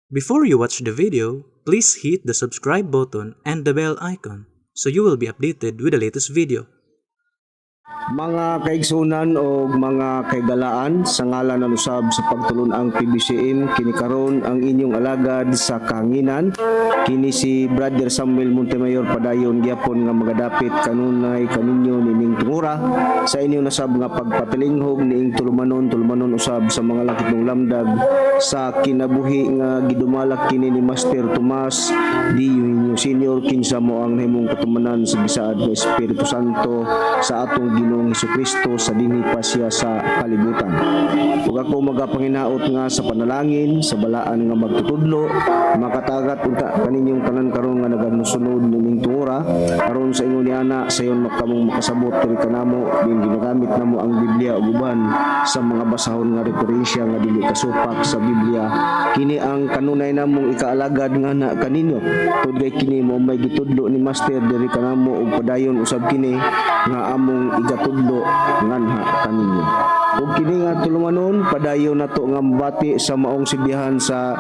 Before you watch the video, please hit the subscribe button and the bell icon so you will be updated with the latest video. Mga kaigsunan o mga kaigalaan, sa ngalan ng usab sa pagtulon ang PBCM, kini karon ang inyong alagad sa kahanginan. Kini si Brother Samuel Montemayor padayon gyapon nga magadapit kanunay kaninyo nining tungura sa inyo nasab nga pagpapilinghog niing tulumanon usab sa mga lakip ng lamdag sa kinabuhi nga gidumalak kini ni Master Tomas D. Eugenio Senior kinsa mo ang himong katumanan sa bisaad nga Espiritu Santo sa atong Ginoong Jesucristo sa dinhi pa siya sa kalibutan. Ug ako magapanginaot nga sa panalangin sa balaan nga magtutudlo makatagat unta kaninyong tanan karon nga naganusunod nining tungura aron sa ingon ni ana sayon makamong makasabot diri kanamo din ginagamit namo ang Biblia ug uban sa mga basahon nga referensya nga dili kasupak sa Biblia. Kini ang kanunay namong ikaalagad nga na kaninyo tudlay kini mo may gitudlo ni Master diri kanamo ug padayon usab kini nga among igatudlo nganha kaninyo. Ug kini nga tulumanon padayon nato nga mabati sa maong silbihan sa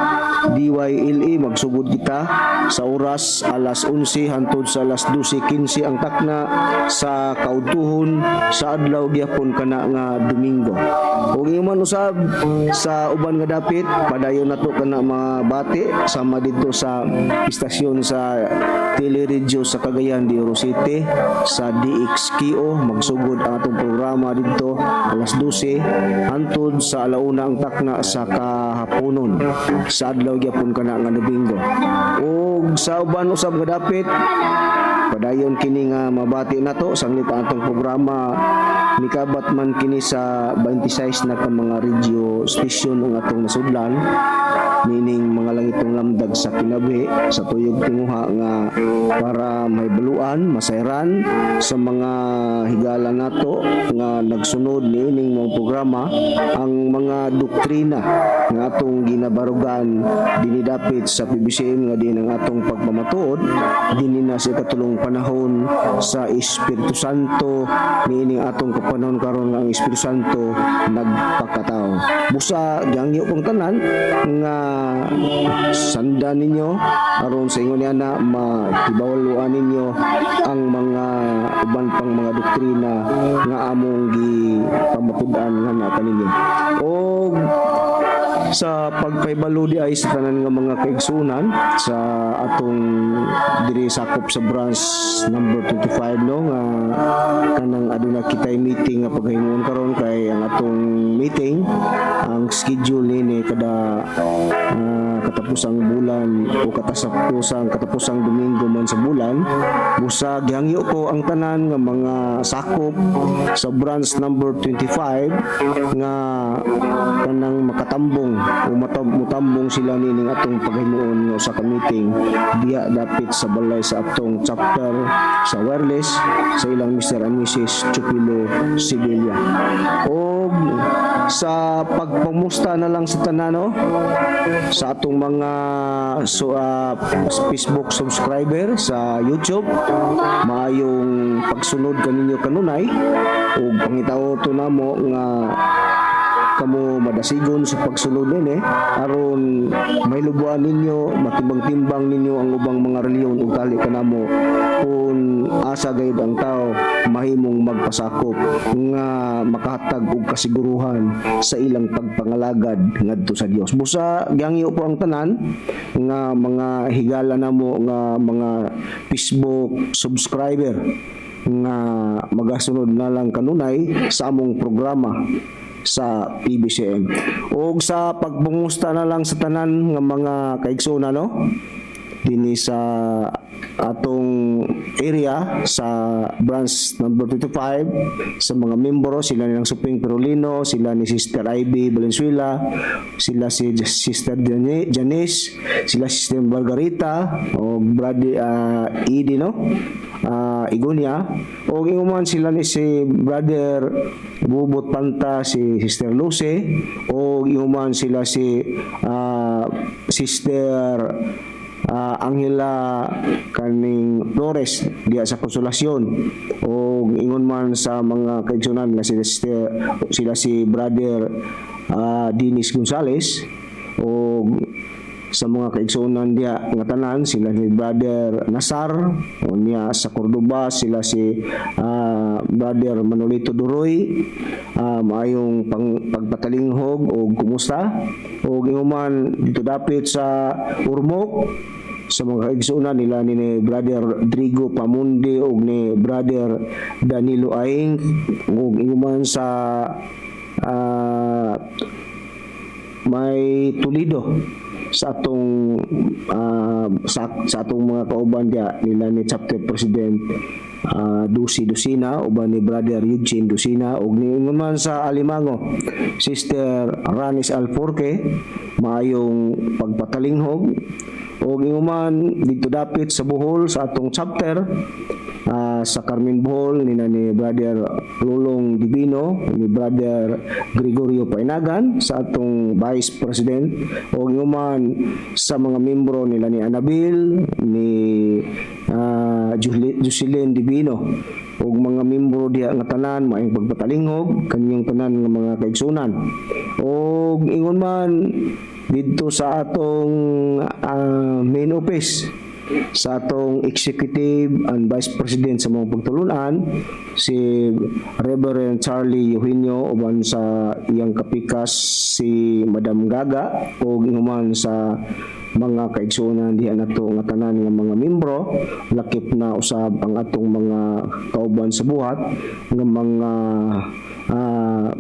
DYLE magsugod kita sa oras alas 11 hangtod sa alas 12:15 ang takna sa kaudtuhon sa adlaw gyapon kana nga Domingo. Ug man usab sa uban nga dapit padayon nato kana mabati sama dito sa istasyon sa Teleradyo sa Cagayan de Oro City sa DXKO magsugod ang atong programa dito alas 12 hangtod sa alauna ang takna sa kahaponon sa adlaw gyapon kana nga Domingo. Ug sa uban usab nga dapit padayon kini nga mabati nato sanglit ang atong programa mikabat man kini sa 26 na ka mga radio station ang atong nasudlan meaning mga langitong lamdag sa kinabuhi sa tuyog tinguha nga para may baluan masayran sa mga higala nato nga nagsunod niining mga programa ang mga doktrina nga atong ginabarugan dinidapit sa PBCM nga din ang atong pagpamatuod dinhi na sa katulong panahon sa Espiritu Santo niining atong kapanahon karon nga ang Espiritu Santo nagpakatao busa gyangyo kong tanan nga sanda ninyo aron sa ingon niana makibawaluan ninyo ang mga uban pang mga doktrina nga among gipamatud-an nga na kaninyo. Og sa pagpaybalo di ay sa tanan nga mga kaigsunan sa atong diri sakop sa branch number 25 no nga kanang aduna kitay meeting nga paghimuon karon kay ang atong meeting ang schedule ni kada katapusang bulan o katapusang Domingo man sa bulan busa gihangyo ko ang tanan nga mga sakop sa branch number 25 nga kanang makatambong o mutambong sila nining atong paghimuon sa meeting diya dapit sa balay sa atong chapter sa wireless sa ilang Mr. and Mrs. Chupilo Sibilia. O sa pagpamusta na lang sa tanano sa atong mga Facebook subscriber sa YouTube maayong pagsunod kaninyo kanunay o pangitaw to namo nga kamo madasigon sa pagsulod nini aron may lubuan ninyo matimbang-timbang ninyo ang ubang mga reliyon ug tali kanamo kung asa gayud ang tao mahimong magpasakop nga makahatag og kasiguruhan sa ilang pagpangalagad ngadto sa Dios. Busa gihangyo po ang tanan nga mga higala namo nga mga Facebook subscriber nga magasunod na lang kanunay sa among programa sa PBCM. O sa pagbungusta na lang sa tanan nga mga kaigsoon no dinhi sa atong area sa branch number 25 sa mga membro sila nilang Suping Perolino, sila ni Sister Ivy Valenzuela, sila si Sister Janice, sila Sister Margarita o Brother Edie no Igunia o inguman sila ni si Brother Bubot Panta, si Sister Luce o inguman sila si Sister Angela kaning Flores diya sa Konsolasyon o ingon man sa mga kaigsunan nga sila si Brother Dennis Gonzales o sa mga kaigsunan dia nga tanan, sila ni Brother Nasar, unya sa Cordoba sila si Brother Manolito Duroy, maayong pagpatalinghog o kumusta, o inguman dito dapit sa Urmok sa mga kaigsunan nila ni Brother Rodrigo Pamundi o ni Brother Danilo Aing, o inguman sa may Toledo sa atong sa atong mga kauban dia nila ni chapter president Dusi Dusina uban ni Brother Eugene Dusina, ug ni man sa Alimango Sister Ranis Alforque, maayong pagpatalinghog, ug inguman dito dapit sa Bohol sa atong chapter sa Carmen Bohol ni Brother Lulong Divino, ni Brother Gregorio Painagan sa atong Vice President, o human sa mga membro nila ni Anabil, ni Jocelyn Divino, o mga membro diha nga tanan maayong pagpatalinghog kanyang tanan nga mga kaigsunan. O ingon man dito sa atong main office sa atong Executive and Vice President sa mga pagtulunan, si Reverend Charlie Eugenio, uban sa iyang kapikas si Madam Gaga, o human sa mga kaigsunan diha nato nga tanan nga mga membro, lakip na usab ang atong mga kauban sa buhat nga mga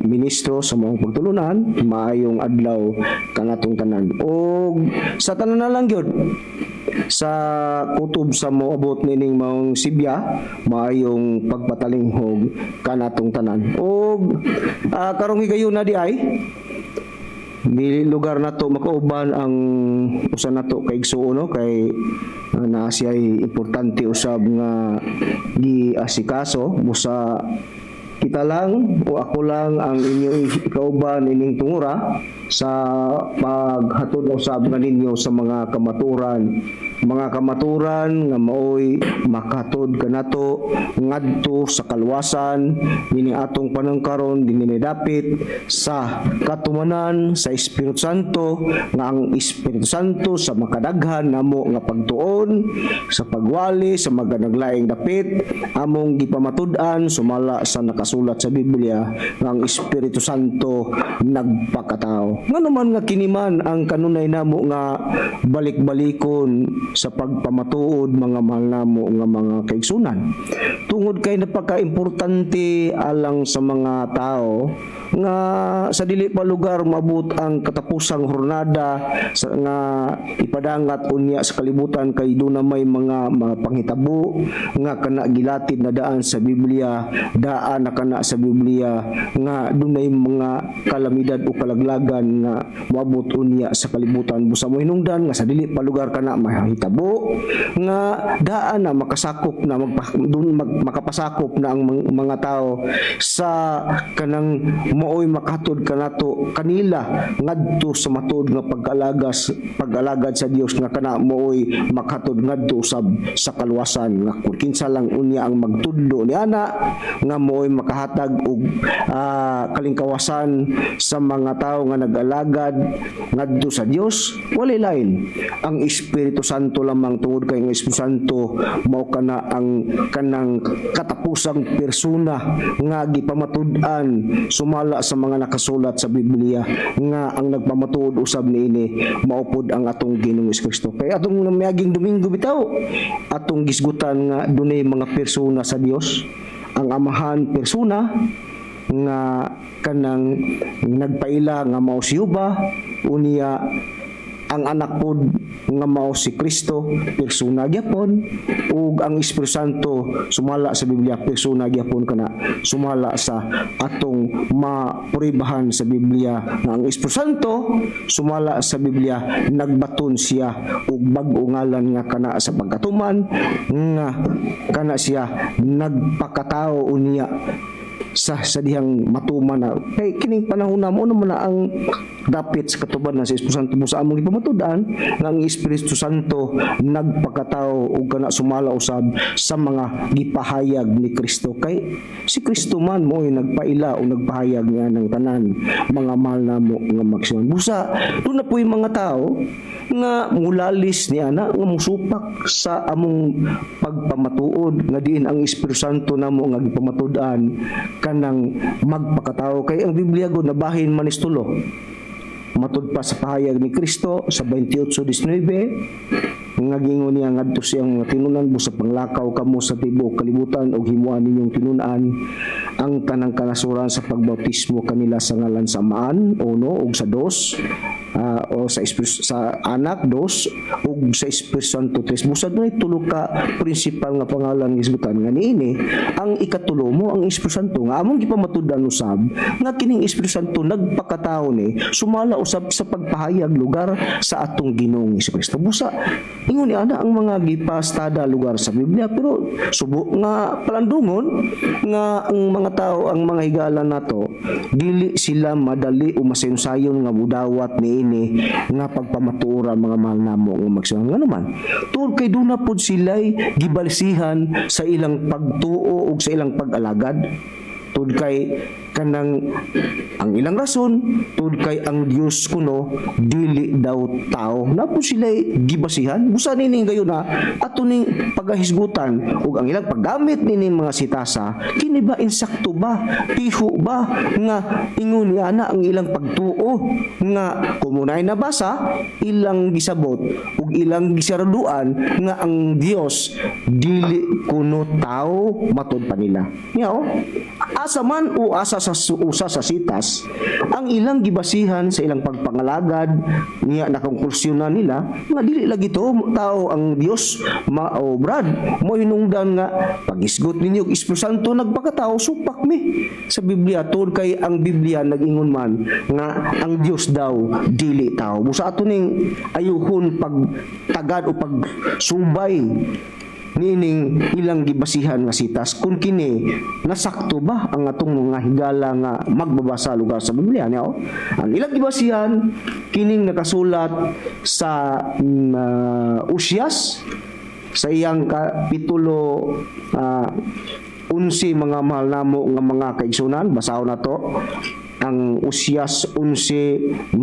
ministro sa mga pagtulunan, maayong adlaw kanatong tanan. O sa tanan na lang gyud sa kutob sa moabot nining maong Sibya, maayong pagpatalinghog kanatong tanan. O karong higayon na di ay di lugar nato makauban ang usa nato kay igsuon, no? Kay naa siya importante usab nga giasikaso musa kita lang o ako lang ang inyong kauban ining tungura sa paghatod usab nga ninyo sa mga kamaturan nga maoy makahatod kanato ngadto sa kalwasan ini atong panangkaron dinhi dapit sa katumanan sa Espiritu Santo, nga ang Espiritu Santo sa makadaghan namo nga pagtuon sa pagwali sa mga naglaing dapit among gipamatud-an sumala sa nakasulat sa Biblia nga ang Espiritu Santo nagpakatao. Nga naman nga kiniman ang kanunay namo nga balik-balikon sa pagpamatuod mga mahal namo nga mga kaigsunan. Tungod kay napaka-importante alang sa mga tao nga sa dili pa lugar maabot ang katapusang hornada nga ipadangat unya sa kalibutan kay doon na may mga panghitabo nga kana gilatid na daan sa Biblia, daan na kana sa Biblia nga dunay mga kalamidad o kalaglagan nga moabot unya sa kalibutan. Busa mo hinungdan nga sa dili pa lugar kana mahitabo nga daan na makasakop na makapasakop na ang mga tao sa kanang mooy makahatod kanato kanila ngadto sa matud nga pag-alagad sa Dios nga kana mooy makahatod ngadto usab sa kalwasan nga kun kinsa lang unya ang magtudlo ni ana nga mooy makahatag og kalingkawasan sa mga tao nga nag-alagad ngadto sa Dios. Walay lain ang Espiritu Santo lamang, tungod kay ang Espiritu Santo mao kana ang kanang katapusang persona nga gipamatud-an sumala sa mga nakasulat sa Biblia nga ang nagpamatuod usab niini maupod ang atong Ginoong Kristo. Kay atong miaging Domingo bitaw atong gisgutan nga dunay mga persona sa Dios. Ang amahan persona nga kanang nagpaila nga mao si Yuba, unya ang anak pod nga mao si Kristo, persona gyapon, ug ang Espiritu Santo sumala sa Biblia persona gyapon kana sumala sa atong mapuribahan sa Biblia nga ang Espiritu Santo sumala sa Biblia nagbaton siya og bag-o ngalan nga kana sa pagkatuman nga kana siya nagpakatao unya sa dihang matuman na kay kining panahon na mo naman na ang dapit sa katuban na sa Espiritu Santo mo sa among ipamatudan nga ang Espiritu Santo nagpakatao ug kana sumala usab sa mga gipahayag ni Kristo kay si Kristo man mo nagpaila o nagpahayag niya ng tanan mga mahal namo nga magsiman busa do na puy mga tao nga mulalis niya na nga musupak sa among pagpamatuod nga diin ang Espiritu Santo namo nga gipamatudan kanang magpakatao kay ang Biblia gud nabahin man is tulo matud pa sa pahayag ni Kristo sa 28:19 nga gingon niya ngadto siyang tinunan mo sa panglakaw kamo sa tibuok kalibutan ug himuan ninyong tinunan ang tanang kanasuran sa pagbautismo kanila sa ngalan sa Amaan uno ug sa dos o sa anak dos ug sa Espiritu Santo tres busad na tulo ka principal nga pangalan nga isgutan nga niini ang ikatulo mo ang Espiritu Santo nga among gipamatudan usab nga kining Espiritu Santo nagpakatawo ni sumala usab sa pagpahayag lugar sa atong Ginoong Jesu-Kristo busa ingon ni ana ang mga gipastada lugar sa Biblia pero subo nga palandungon nga ang mga tao ang mga higala nato dili sila madali o masayong-sayon nga mudawat niini nga pagpamatura mga mahal namo nga magsiman nga naman tungod kay duna pod sila'y gibalsihan sa ilang pagtuo ug sa ilang pag-alagad tungod kay kanang ang ilang rason tungod kay ang Dios kuno dili daw tao na po sila gibasihan busa nining gayon na ato ning pagahisgutan ug ang ilang paggamit nining mga sitasa kini ba insakto ba tiho ba nga ingon ni ana ang ilang pagtuo nga kumunay nabasa ilang gisabot ug ilang gisaraduan nga ang Dios dili kuno tao matud pa nila nya asa man o asa sa usa sa sitas ang ilang gibasihan sa ilang pagpangalagad niya nakonklusyonan nila nga dili lagi to tao ang Dios maobrad mo hinungdan nga pagisgot ninyo Espiritu Santo nagpakatao supak mi sa Biblia tungod kay ang Biblia nag-ingon man nga ang Dios daw dili tao busa ato ning ayuhon pagtagad o pagsubay nining ilang gibasihan nga sitas kung kini nasakto ba ang atong mga higala nga magbabasa lugar sa Biblia niya ang ilang gibasihan kining nakasulat sa Usyas sa iyang kapitulo 11 mga mahal namo nga mga kaigsunan basahon nato ang Usyas 11:9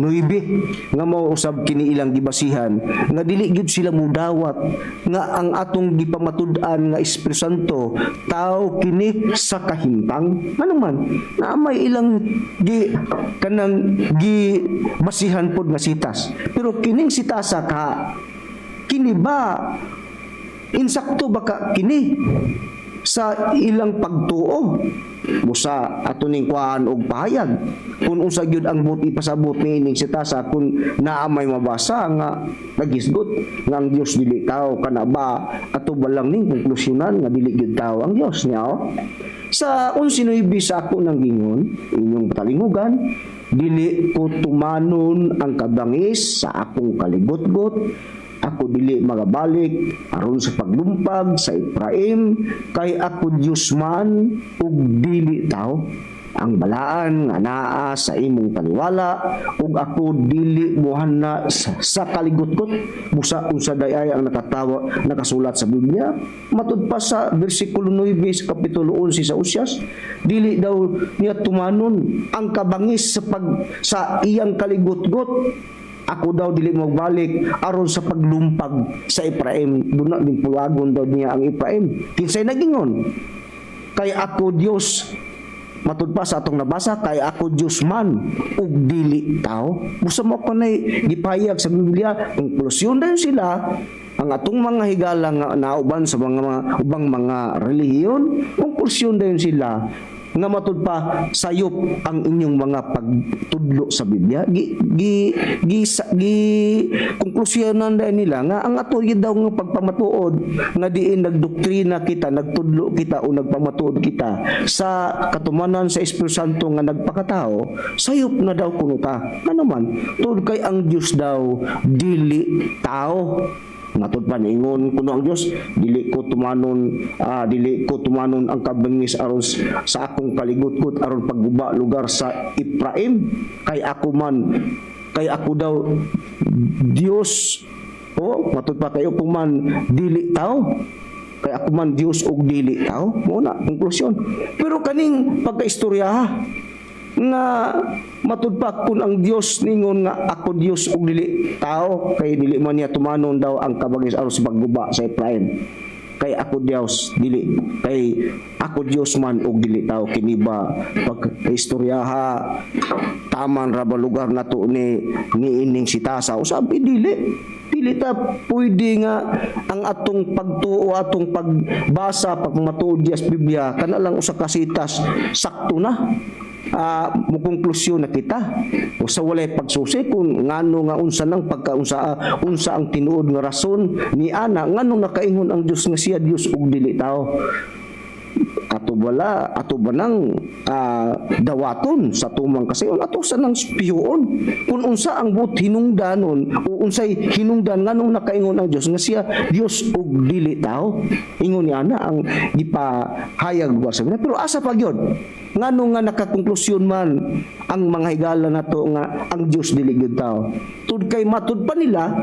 nga mao usab kini ilang gibasihan nga dili gyud sila mudawat nga ang atong gipamatud-an nga Espiritu Santo tao kini sa kahimtang ano man na may ilang kanang gibasihan pod nga sitas pero kining sitasa ka kini ba insakto ba ka kini sa ilang pagtuo busa ato ning kuan og pahayag kung unsa gyud ang buti pasabot niining sitasa kung naamay mabasa nga nagisgot nga ang Dios dili tao kana ba ato balang ning konklusyonan nga dili gyud tao ang Dios niya sa 11:9 sa ako nang gingon inyong patalingugan dili ko tumanon ang kabangis sa akong kaligotgot ako dili magabalik aron sa paglumpag sa Ephraim kay ako Dios man ug dili tao ang balaan nga naa sa imong paniwala ug ako dili mohanna sa kaligotgot busa unsa dayay ang nakasulat sa Biblia matud pa sa bersikulo 9 sa kapitulo 11 sa Usyas dili daw niya tumanon ang kabangis sa iyang kaligotgot ako daw dili magbalik aron sa paglumpag sa Ephraim duna din pulagon daw niya ang Ephraim kinsay nagingon kay ako Dios matud pa sa atong nabasa kay ako Dios man ug dili tao busa mo kanay gipahayag sa Biblia konklusyon dayon sila ang atong mga higala nga nauban sa mga ubang mga relihiyon konklusyon dayon sila nga matud pa sayop ang inyong mga pagtudlo sa Biblia konklusyonan dahil nila nga ang ato daw nga pagpamatuod nga diin nagdoktrina kita nagtudlo kita o nagpamatuod kita sa katumanan sa Espiritu Santo nga nagpakatao sayop na daw kuno ta ano man tungod kay ang Dios daw dili tao Matod pa niingon kuno ang Dios, dili ko tumanon ang kabangis aron sa akong paligutkot aron pagguba lugar sa Ephraim, kay ako daw Dios. Matod pa kayo man dili tao, kay ako man Dios og dili tao. Muna konklusyon. Pero kaning pagkaistorya nga matud pa kun ang Dios ningon nga ako Dios og dili tao, kay dili man niya tumanon daw ang kabangis aron sa pagguba sa Ephraim, kay ako Dios man og dili tao. Kini ba pagkaistoryaha taman ra ba lugar nato ni ining si Tasa? Usabi dili ta pwede nga ang atong pagtuo, atong pagbasa, pagmatuod sa Biblia kana lang usa ka sitas sakto na. Mukonklusyon na kita o sa walay pagsusi kung ngano nga unsa ang tinuod nga rason ni ana ngano nakaingon ang Dios nga siya Dios ug dili tao. Ato ba nang dawaton sa tumang kasayon, ato sa nang spiyoon kung unsa ang buot hinungdanon o unsay hinungdan nganong nakaingon ang Dios nga siya Dios ug dili tao. Ingon ni ana ang gipahayag lugar sa Biblia. Pero asa pa gyud ngano nga nakakonklusyon man ang mga higala nato nga ang Dios dili gyud tao. Tud kay matud pa nila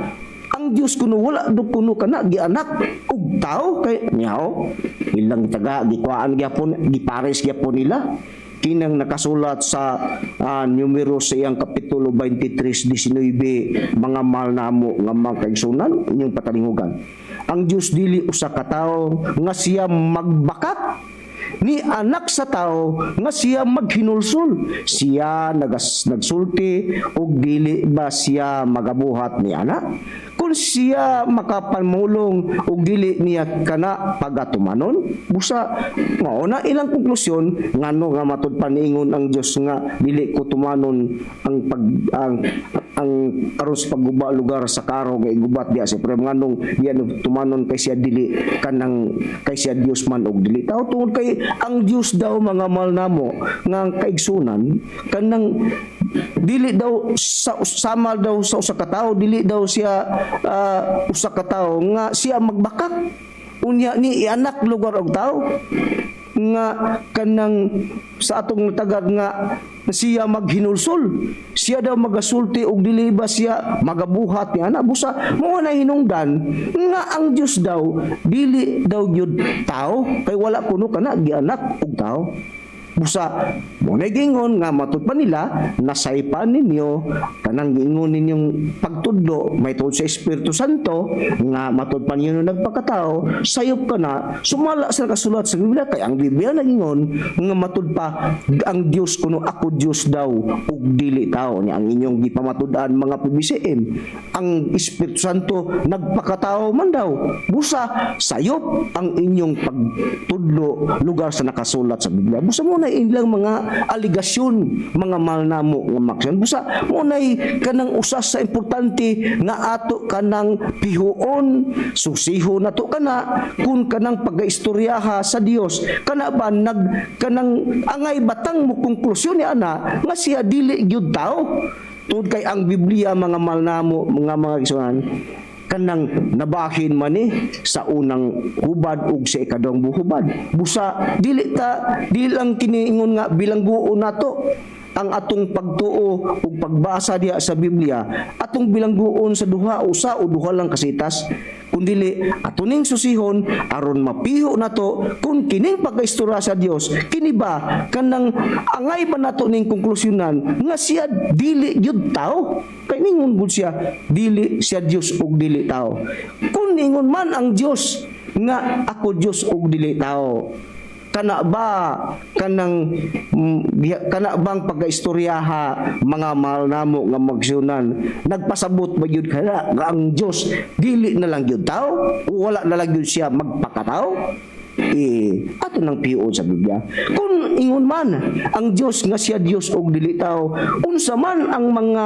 ang Dios kuno wala do kuno kana gianak og tao, kay nyaw ilang taga gikwaan gyapon, gipares gyapon nila kinang nakasulat sa numero sa iyang kapitulo 23:19, mga mahal namo nga mga kaigsunan inyong patalingugan. Ang Dios dili usa ka tawo nga siya magbakak, ni anak sa tao nga siya maghinulsol. Siya nagsulti og dili ba siya magabuhat ni anak? Kung siya makapamulong og dili niya kana pagatumanon, busa mao na ilang konklusyon ngano nga matud paniingon ang Dios nga dili ko tumanon ang aron sa pagguba lugar sa karo nga igubat diya sa Ephraim, nganong diyan tumanon kay siya dili kay siya Dios man og dili tao. Tungod kay ang Dios daw mga mahal namo nga kaigsunan kanang dili daw sama daw sa usa ka tawo, dili daw siya usa ka tawo nga siya magbakak unya ni anak lugar og tawo nga kanang sa atong tagad nga siya maghinulsol, siya daw magasulti og dili ba siya magabuhat ni ana. Busa mo na hinungdan nga ang Dios daw dili daw gyud tao, kay wala kuno kana gianak og tao. Busa mo na gingon nga matud pa nila nasaypan ninyo kanang gingon ninyong pagtudlo may tuod sa Espiritu Santo nga matud pa ninyo nagpakatao, sayop ka na sumala sa kasulat sa Biblia. Kay ang Biblia nagingon nga matud pa ang Dios kuno ako Dios daw ug dili tao. Ni ang inyong gipamatud-an mga PBCM, ang Espiritu Santo nagpakatao man daw. Busa sayop ang inyong pagtudlo lugar sa nakasulat sa Biblia. Busa mo na ilang mga aligasyon mga mahal namo nga maksyon. Busa mo na kanang usas sa importante nga ato kanang pihuon, susiho nato kana kung kanang pagaistoryaha sa Dios kana ba kanang angay batang mo konklusyon ni ana nga siya dili gyud tao. Tud kay ang Biblia mga mahal namo mga igsunan kanang nabahin man sa unang hubad ug sa ikadong buhubad. Busa dili lang kiniingon nga bilangguon nato ang atong pagtuo ug pagbasa diha sa Biblia, atong bilangguon sa usa o duha lang kasitas, kundili atuning susihon aron mapiho nato kung kining pagaistorya sa Dios kini ba kanang angay ba nato ning konklusyonan nga siya dili gyud tao. Kay ningon gud siya dili siya Dios ug dili tao. Kung ningon man ang Dios nga ako Dios ug dili tao, kana bang pagaistoryaha mga mahal namo nga magsunan nagpasabot ba gyud kana nga ang Dios dili na lang gyud tao o wala na lang gyud siya magpakatao? Ato nang piyon sa Biblia. Kung ingon man ang Dios nga siya Dios og dili tao, unsa man ang mga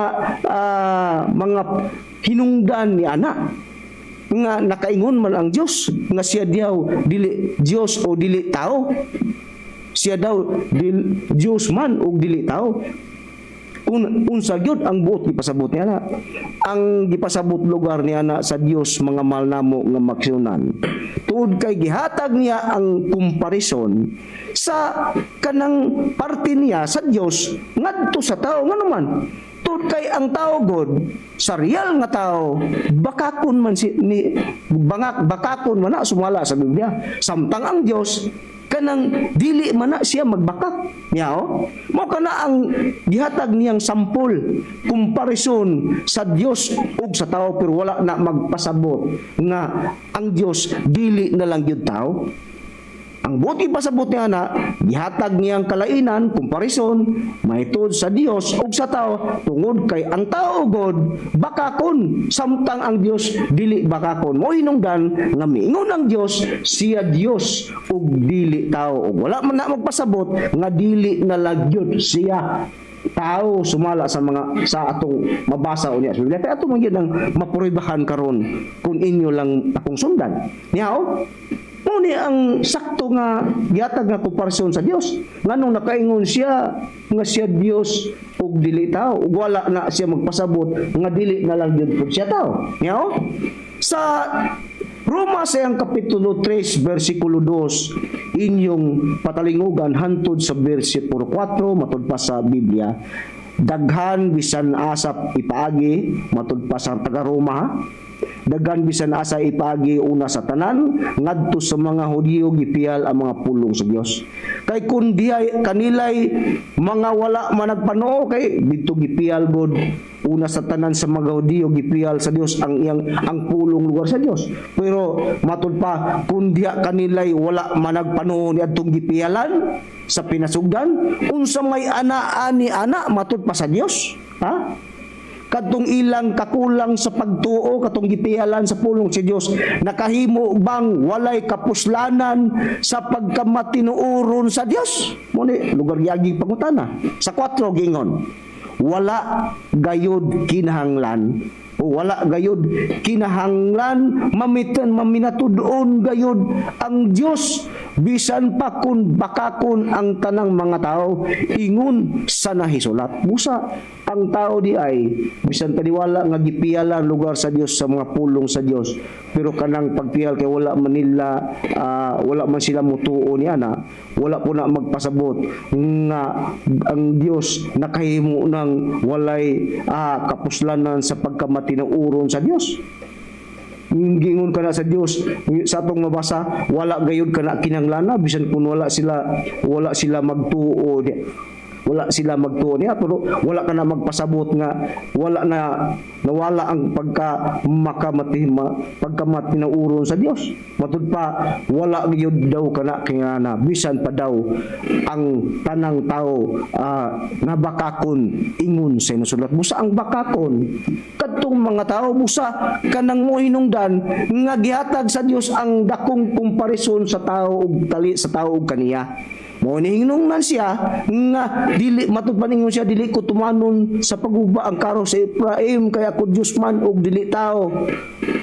hinungdan ni ana nga nakaingon man ang Dios nga siya daw dili Dios o dili tao, siya daw Dios man o dili tao. Unsa gyud ang buot gipasabot niya na. Ang gipasabot lugar niya na sa Dios mga mahal namo nga maksyonan. Tuod kay gihatag niya ang comparison sa kanang parte niya sa Dios ngadto sa tao nga naman. Tuod kay ang tao god sa real nga tao bakakon man bakakon man na sumala sa Biblia. Samtang ang Dios kanang dili man na siya magbakak niya mo kana ang gihatag niyang sampol comparison sa Dios ug sa tao pero wala na magpasabot nga ang Dios dili na lang gyud tao. Ang buti pasabot niya na gihatag niyang kalainan comparison mahitud sa Dios ug sa tao tungod kay ang tao god bakakon samtang ang Dios dili bakakon. Mo hinungdan nga miingon ang Dios siya Dios ug dili tao ug wala man na magpasabot nga dili na lagyod siya tao sumala sa atong mabasa unya sa Biblia. Kaya ato man gyud ang mapuribahan karon kung inyo lang akong sundan. Niya Muni ang sakto nga gihatag nga komparasyon sa Dios. Nganong nakaingon siya nga siya Dios ug dili tao ug wala na siya magpasabot nga dili na lang gyud pud siya tao. Nya sa Roma sayang kapitulo 3 bersikulo 2 inyong patalingugan hantod sa bersikulo 4 matud pa sa Biblia. Daghan bisan asap ipaagi matud pa sa taga Roma. Daghan bisan asa ipagi una sa tanan ngadto sa mga Hudiyo gipiyal ang mga pulong sa Dios. Kay kun diay kanilay mga wala man nagpanoo kay didto gipiyal god una sa tanan sa mga Hudiyo gipiyal sa Dios ang pulong lugar sa Dios. Pero matud pa kun diya kanilay wala man nagpanoo ni adtong gipiyalan sa pinasugdan unsa may ani ana matud pa sa Dios. Kadtong ilang kakulang sa pagtuo katong gipialan sa pulong si Dios nakahimo bang walay kapuslanan sa pagkamatinuoron sa Dios? Muni lugar gyagi pangutana. Sa 4 gingon wala gayud kinahanglan o wala gayud kinahanglan maminatud-on gayud ang Dios bisan pa kun bakakon ang tanang mga tao ingon sa nahisulat. Busa ang tao di ay bisan paniwala nga gipiyalan lugar sa Dios sa mga pulong sa Dios pero kanang pagpiyal kay wala man sila mutuo niya na wala po na magpasabot nga ang Dios nakahimo ng walay kapuslanan sa pagkamatinuoron sa Dios. Gingon ka na sa Dios sa atong mabasa wala gayud kana kinahanglan bisan kun wala sila magtuo niya pero wala ka na magpasabot nga nawala ang pagkamatinuoron sa Dios. Matud pa wala gyud daw kana kingana bisan pa daw ang tanang tao nabakakon ingon sa nasulat. Busa ang bakakon kadtong mga tao busa kanang mohinungdan nga gihatag sa Dios ang dakong komparison sa tao ug kaniya. Mo hinungdan siya nga dili matud paningon siya dili ko tumanon sa paguba ang karo sa Ephraim kay ako Dios man ug dili tao.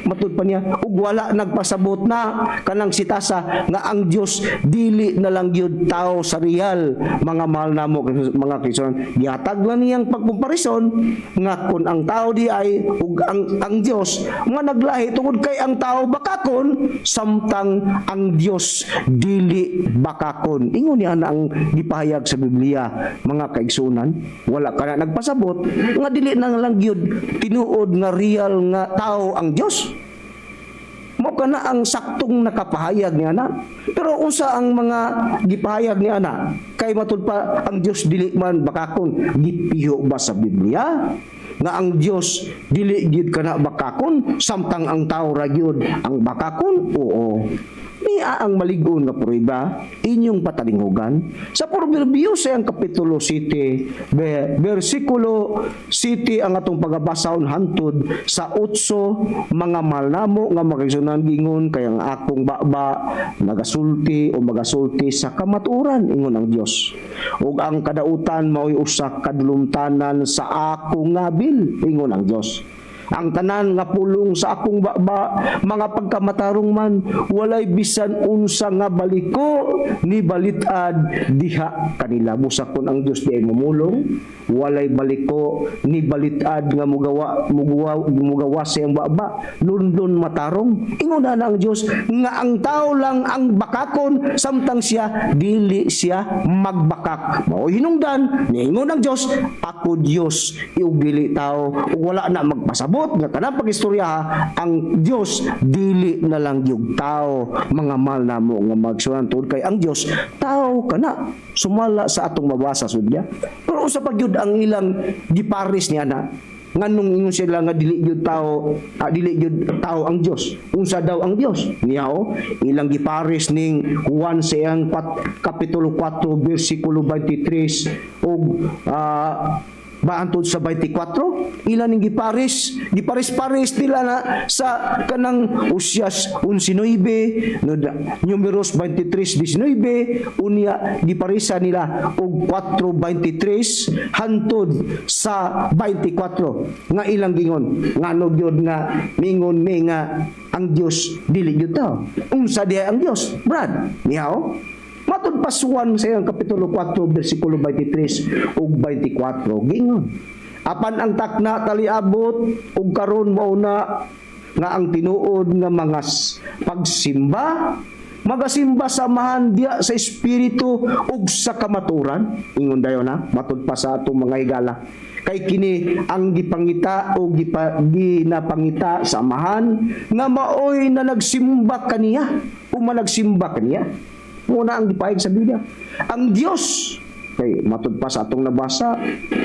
Matud pa niya ug wala nagpasabot na kanang sitasa nga ang Dios dili na lang gyud tao sa real mga mahal namo mga Kristiyan. Gihatag lang niyang pagkomparison nga kun ang tao di ay ug ang Dios nga naglahi tungod kay ang tao bakakon samtang ang Dios dili bakakon. Ingon niya na ang gipahayag sa Biblia mga kaigsunan. Wala ka na nagpasabot nga dili na lang gyud tinuod nga real nga tao ang Dios. Mo kana ang saktong nakapahayag niya na. Pero unsa ang mga gipahayag niya na kay matud pa ang Dios dili man bakakon gipiho ba sa Biblia nga ang Dios dili gyud kana bakakon samtang ang tao ra gyud ang bakakon? Oo. Niya ang maligon nga prueba inyong patalingugan sa Proverbios ang kapitulo 7 bersikulo 7 ang atong pagabasahon hantod sa 8 mga malnamo nga magigsunan gingon kay ang akong baba nagasulti o magasulti sa kamatuoran ingon ang Dios ug ang kadautan mao'y usa kadulumtanan sa akong ngabil ingon ang Dios. Ang tanan nga pulong sa akong mga pagkamatarong man, walay bisan unsa nga baliko ni balitad diha kanila. Busakon ang Dios di ay mamulong, walay baliko ni balitad nga mugawa siyang baba, lundon matarong. Ingon na ang Dios nga ang tao lang ang bakakon, samtang siya dili siya magbakak. Mao hinungdan niingon ang Dios, ako Dios iug dili tao, ug wala na magpasabot nga kanang pagistorya ang Dios dili na lang yung tao. Mga mahal namo nga magsunan tuod kay ang Dios tao kana, sumala sa atong mabasa sudya. Pero usa pa gyud ang ilang giparis niya na nganong ingon sila nga dili gyud tao ang Dios. Unsa daw ang Dios? Niya ilang giparis ning Juan siyang kapitulo 4 bersikulo 23 ug baantod sa 24, ilan ning giparis nila na sa kanang Usyas 11:9, Números 23:19, unya giparisa nila og 4:23 hantod sa 24 nga ilang gingon ngano gyud nga mingon mi nga ang Dios dili gyud tao. Unsa diha ang Dios? Brad, niyaw matod pasuan sa iyang kapitulo 4 bersikulo 23 ug 24 gingon, apan ang takna taliabot ug karon mao na nga ang tinuod nga mga pagsimba magasimba samahan diya sa espiritu ug sa kamaturan. Ingon dayon na matod pa sa atong mga higala, kay kini ang gipangita o ginapangita samahan nga maoy na nagsimba kaniya o managsimba kaniya. Muna ang gipahig sa Biblia. Ang Dios, kay matud pa sa atong nabasa,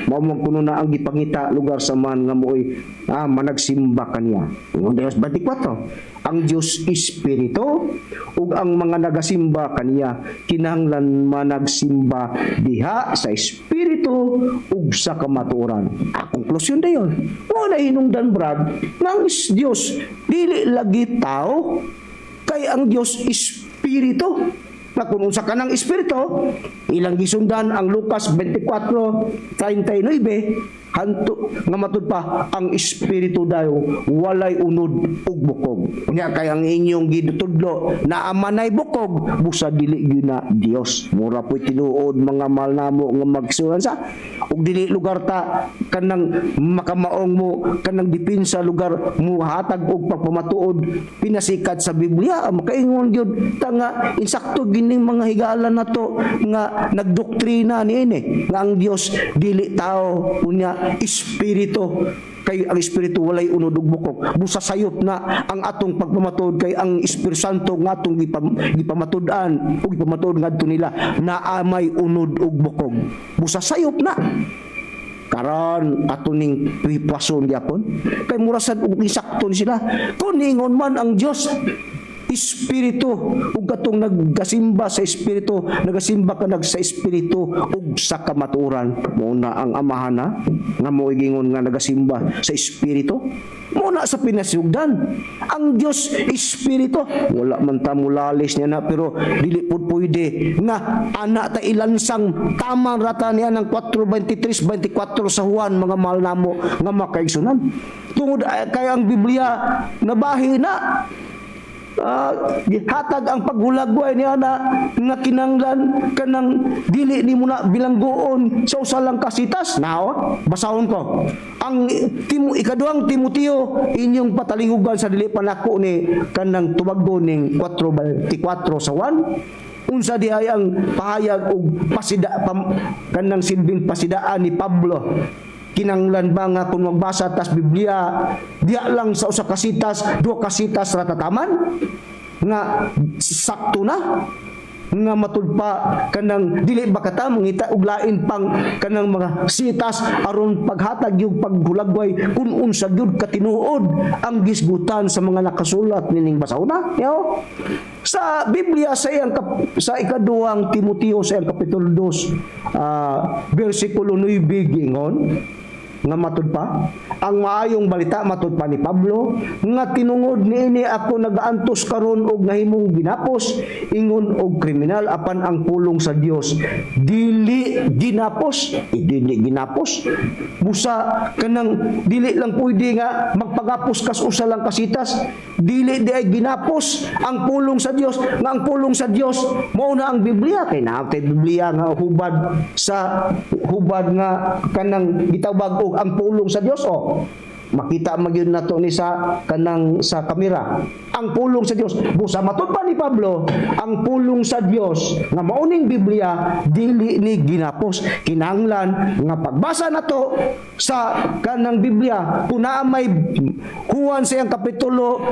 mao man kuno na ang gipangita lugar sa man nga moy managsimba kaniya. Ingon Dios 24. Ang Dios Espiritu ug ang mga nagasimba kaniya kinahanglan managsimba diha sa Espiritu ug sa kamatuoran. Konklusyon dayon. Wala hinungdan brad ng Dios dili lagi tao, kay ang Dios Espiritu. Na kung unsa ka ng Espiritu, ilang gisundan ang Lucas 24:39, hanto nga matud pa ang Espiritu dayo walay unod ug bukog. Unya kay ang inyong gidutudlo na amanay bukog, busa dili gyud na Dios. Mura po'y tinuod mga mahal namo nga magsunan sa ug dili lugar ta kanang makamaong mo kanang dipinsa lugar mo hatag og pagpamatuod pinasikat sa Biblia. Makaingon gyud ta nga insakto gining mga higala nato nga nagdoktrina niini nga ang Dios dili tao, unya Espiritu. Kay ang Espiritu walay unod ug bukog, busa sayop na ang atong pagpamatud, kay ang Espiritu Santo nga atong gipamatud-an ug gipamatud ngadto nila na amay unod ug bukog, busa sayop na. Karon ato ning pipason gyapon kay murasan og isakton sila kun ingon man ang Dios Espiritu ug katong nagasimba sa Espiritu, nagasimba ka sa Espiritu ug sa kamatuoran. Muna ang amahana nga mo gingon nga nagasimba sa Espiritu. Muna sa pinasugdan ang Dios Espiritu. Wala man ta mulalis niya na, pero dili pud pwede nga ana ta ilansang tamang rata niya ng 4:23-24 sa Juan, mga mahal namo nga makaigsunan. Tungod kay ang Biblia nabahi na hatag ang paghulagway niya na nga kinanglan kanang dili ni muna bilanggoon sa usa lang kasitas. Now, basahon ko ang ikaduhang Timoteo inyong patalingugan sa dili panako ni kanang tubagdo ning 4:24 sa 1. Unsa di ay ang pahayag og kanang silbing pasidaan ni Pablo. Kinanglan ba nga kung magbasa tas Biblia diya lang sa usa kasitas, duha kasitas ratataman nga sakto na nga matud pa kanang dili ba kata mangita og lain pang kanang mga sitas aron paghatag yung paghulagway kun unsa gyud katinuod ang gisgutan sa mga nakasulat nining basahona. Yo sa Biblia sa ikaduhang Timoteo sa kapitulo 2 bersikulo 9 gingon nga matud pa ang maayong balita matud pa ni Pablo nga tinungod niini ako nagaantos karon og nahimong ginapos ingon og kriminal apan ang pulong sa Dios dili ginapos busa kanang dili lang pwede nga magpagapos kas usa lang kasitas dili di ay ginapos ang pulong sa Dios nga ang pulong sa Dios mao na ang Biblia kay naatay Biblia nga hubad nga kanang gitawag og ang pulong sa Dios makita magyud nato ni sa kamera ang pulong sa Dios busa matud pa ni Pablo ang pulong sa Dios nga mauning Biblia dili ni ginapos kinahanglan nga pagbasa nato sa kanang Biblia kuna may Juan sa kapitulo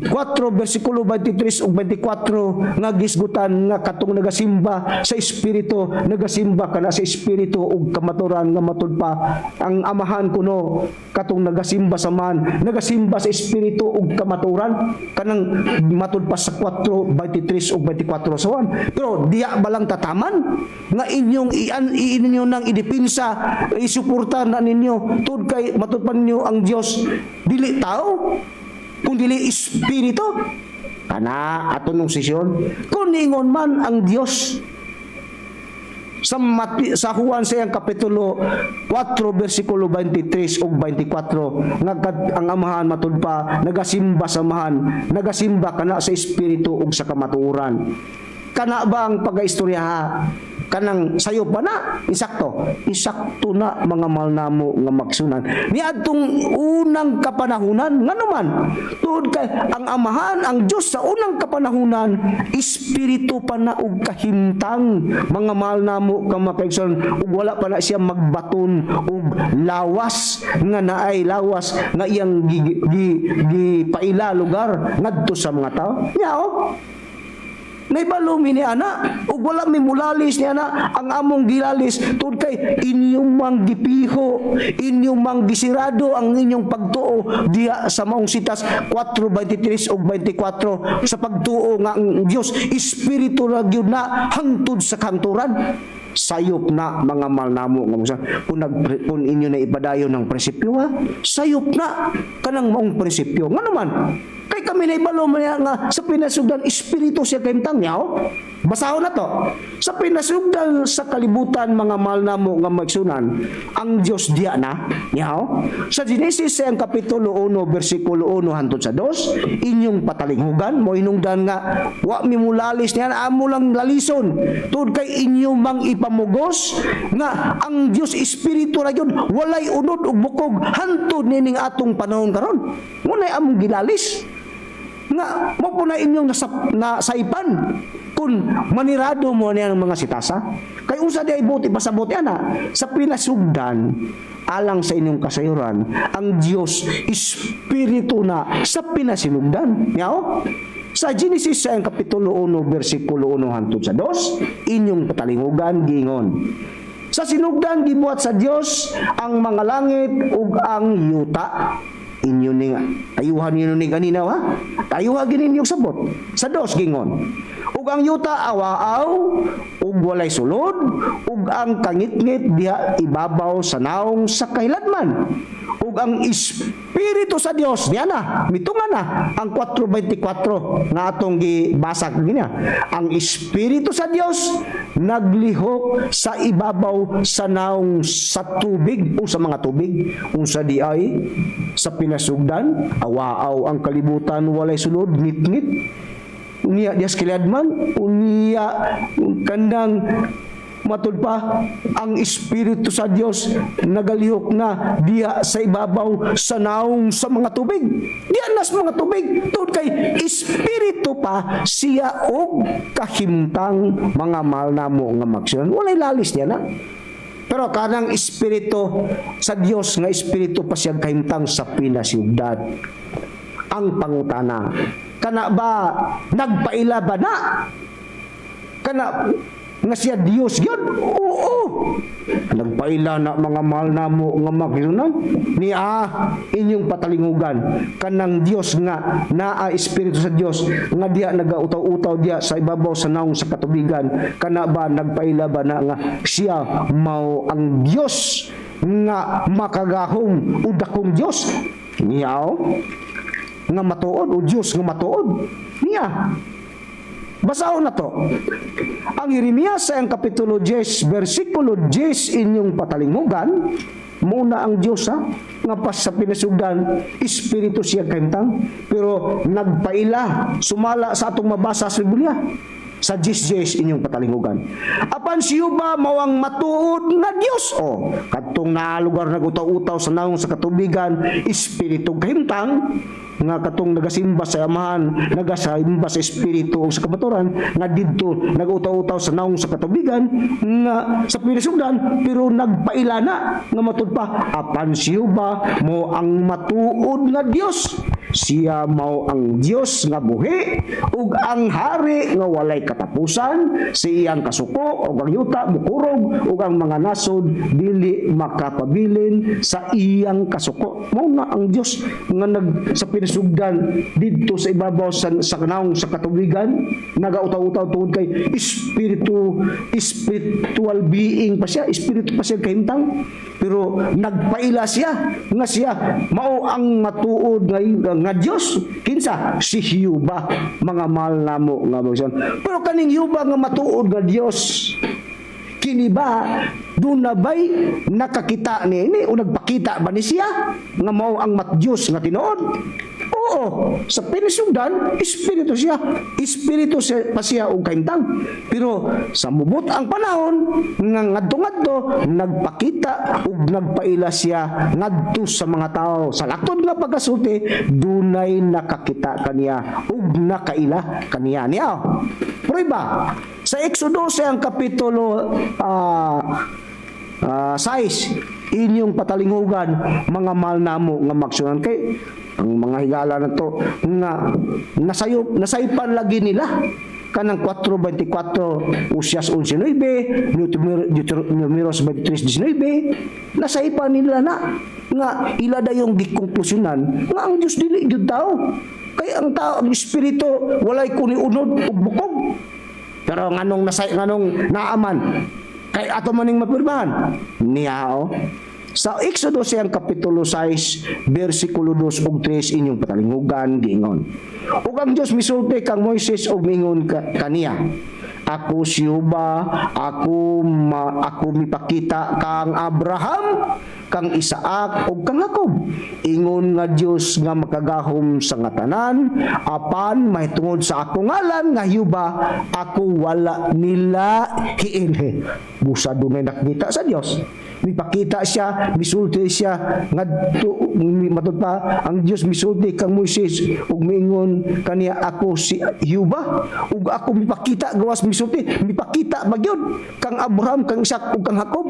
4 bersikulo 23 ug 24 nga gisgutan nga katong nagasimba sa espiritu nagasimba kana sa espiritu ug kamaturan nga matud pa ang amahan kuno katong nagasimba sa man nagasimba sa espiritu ug kamaturan kanang matud pa sa 4:23 ug 24 sa 1 pero diya balang tataman nga inyong inyo nang idepensa isuporta na ninyo tud kay matud pa ninyo ang Dios dili tao kung dili espiritu kana aton nung sesyon kung ningon man ang Dios sa Juan sa kapitulo 4 bersikulo 23 ug 24 ang amahan matud pa nagasimba samahan nagasimba kana sa espiritu ug sa kamatuoran kana ba ang pagaistorya kanang sayo pa na isakto na mga malnamo nga magsunan niadtong unang kapanahunan nganuman tuod kay ang amahan ang Dios sa unang kapanahunan espiritu pa na og kahimtang mga malnamo nga makaigsunan ug wala pa na siya magbaton og lawas nga naay lawas nga iyang gipaila lugar ngadto sa mga tao naibalumi ni ana ug wala mi mulalis ni ana ang among gilalis tud kay inyong mang gipiho inyong mang gisirado ang inyong pagtuo diha sa maong sitas 4:23 ug 24 sa pagtuo nga ang Dios espiritu ra gyud na hangtod sa kanturan sayop na mga malnamo nga musa kung inyo na ipadayon ng prinsipyo sayop na kanang maong prinsipyo nga naman kay kami na ibalo nga sa pinasugdan espiritu siya kahimtang basahon na to sa pinasugdan sa kalibutan mga malnamo nga magsunan ang Dios diya na sa Genesis sa kapitulo 1 bersikulo 1 hangtod sa 2 inyong patalinghugan mo inungdan nga wa mi mulalis niya amo lang lalison tud kay inyo mang ipamugos nga ang Dios espiritu ra gyud walay unod ug bukog hantod nining atong panahon karon ngunay among gilalis nga mo po na inyong nasaipan kung manirado mo niya ng mga sitasa kay unsa di ay buti pasabot ana sa pinasugdan alang sa inyong kasayuran ang Dios espiritu na sa pinasinugdan sa Genesis sa kapitulo 1 bersikulo 1 hangtod sa 2 inyong patalingugan gingon sa sinugdan gibuhat sa Dios ang mga langit ug ang yuta inyo ning ayuhan niyo ni ganina ayuha ginin yung sabot sa 2 gingon ug ang yuta awaaw ug walay sulod ug ang kangitngit diha ibabaw sa naong sa kailanman ug ang espiritu sa Dios diya na mitungan na ang 4:24 nga atong gibasa ginya ang espiritu sa Dios naglihok sa ibabaw sa naong sa tubig o sa mga tubig unsa di ay sa pinasugdan awaaw ang kalibutan walay sulod ngit-ngit unya dias kiladman unya kandang matud pa ang espiritu sa Dios nagalihok na diya sa ibabaw sa naong sa mga tubig diya nas mga tubig tungod kay espiritu pa siya og kahimtang mga malnamo nga magsunan walay lalis diya na pero kanang espiritu sa Dios nga espiritu pa siya kahimtang sa pinasugdan ang pangutana kana ba nagpaila ba na kana nga siya Dios gyud oo nagpaila na mga mahal namo nga magsunan ni inyong patalingugan kanang Dios nga naa espiritu sa Dios nga diya nagautaw-utaw diya sa ibabaw sa naong sa katubigan kana ba nagpaila ba na nga siya mao ang Dios nga makagahom o dakong Diyos niya nga matuod o Diyos nga matuod niya. Basaon na to. Ang Jeremias sa kapitulo 10, versikulo 10 inyong patalinghugan, muna ang Diyos nga pas sa pinasugdan, Espiritu siya kentang, pero nagpaila, sumala sa atong mabasa sa Biblia. Sa 10 inyong patalinghugan. Apan siyo ba mawang matuod nga Diyos? Katong lugar nagutaw-utaw sa naong sa katubigan, Espiritu kahimtang, nga katong nagasimba sa amahan, nagasimba sa espiritu o sa kamaturan, nga didto nagutaw-utaw sa naong sa katubigan, nga sa pinasugdan, pero nagpaila na, nga matud pa, apan siyo ba mo ang matuod nga Diyos? Siya mao ang Diyos nga buhi ug ang hari nga walay katapusan, sa iyang kasuko ug ang yuta mukurog ug ang mga nasod dili makapabilin sa iyang kasuko. Mao na ang Diyos nga sa pinasugdan didto sa ibabaw sa kanawong sa katubigan, nagautaw-utaw tungod kay spiritual being pa siya, espiritu pa siya kahimtang, pero nagpaila siya nga siya mao ang matuod nga Diyos. Kinsa? Si Hiyuba, mga mahal namo nga mga. Pero kaning Hiyuba nga matuod nga Diyos, kini ba doon na ba'y nakakita ni o nagpakita ba ni siya nga mao ang Diyos nga tinuod? Oo, sa pinasugdan, espiritu siya. Espiritu pa siya o kaintang. Pero sa mubot ang panahon, nga ngadto-ngadto, nagpakita o nagpaila siya ngadto sa mga tao. Sa laktod nga pagkasulti, dunay nakakita kaniya o nakaila kaniya niya. Prueba, sa Exodo ang kapitulo 6, inyong patalinghugan, mga mahal namo nga magsunan kay ang mga higala na to nga nasaypan lagi nila kanang 4:24 Usias 11:9 Numeros 23:19 nasaypan nila na nga ila dayong gikonklusyonan nga ang Dios dili gyud tao kay ang tao ang espiritu walay kuniunod ug bukog pero nganong naaman kay ato maning mapirmahan niya sa Exodo ang kapitulo 6, versikulo 2 ug 3 inyong patalinghugan giingon. Ug ang Dios misulti kang Moises ug mingon kaniya, ako si Hiyuba, ako mipakita kang Abraham, kang Isaak ug kang Jacob. Ingon nga Dios nga makagahom sa nga tanan, apan mahitungod sa ako ngalan nga Hiyuba, ako wala nila hiilhe. Busa dunay nakita sa Dios. Mipakita siya, misulti siya ngadto matud pa ang Dios misulti kang Moises ug miingon kaniya ako si Hiyuba ug ako mipakita gawas misulti mipakita magyud kang Abraham kang Isaac ug kang Jacob.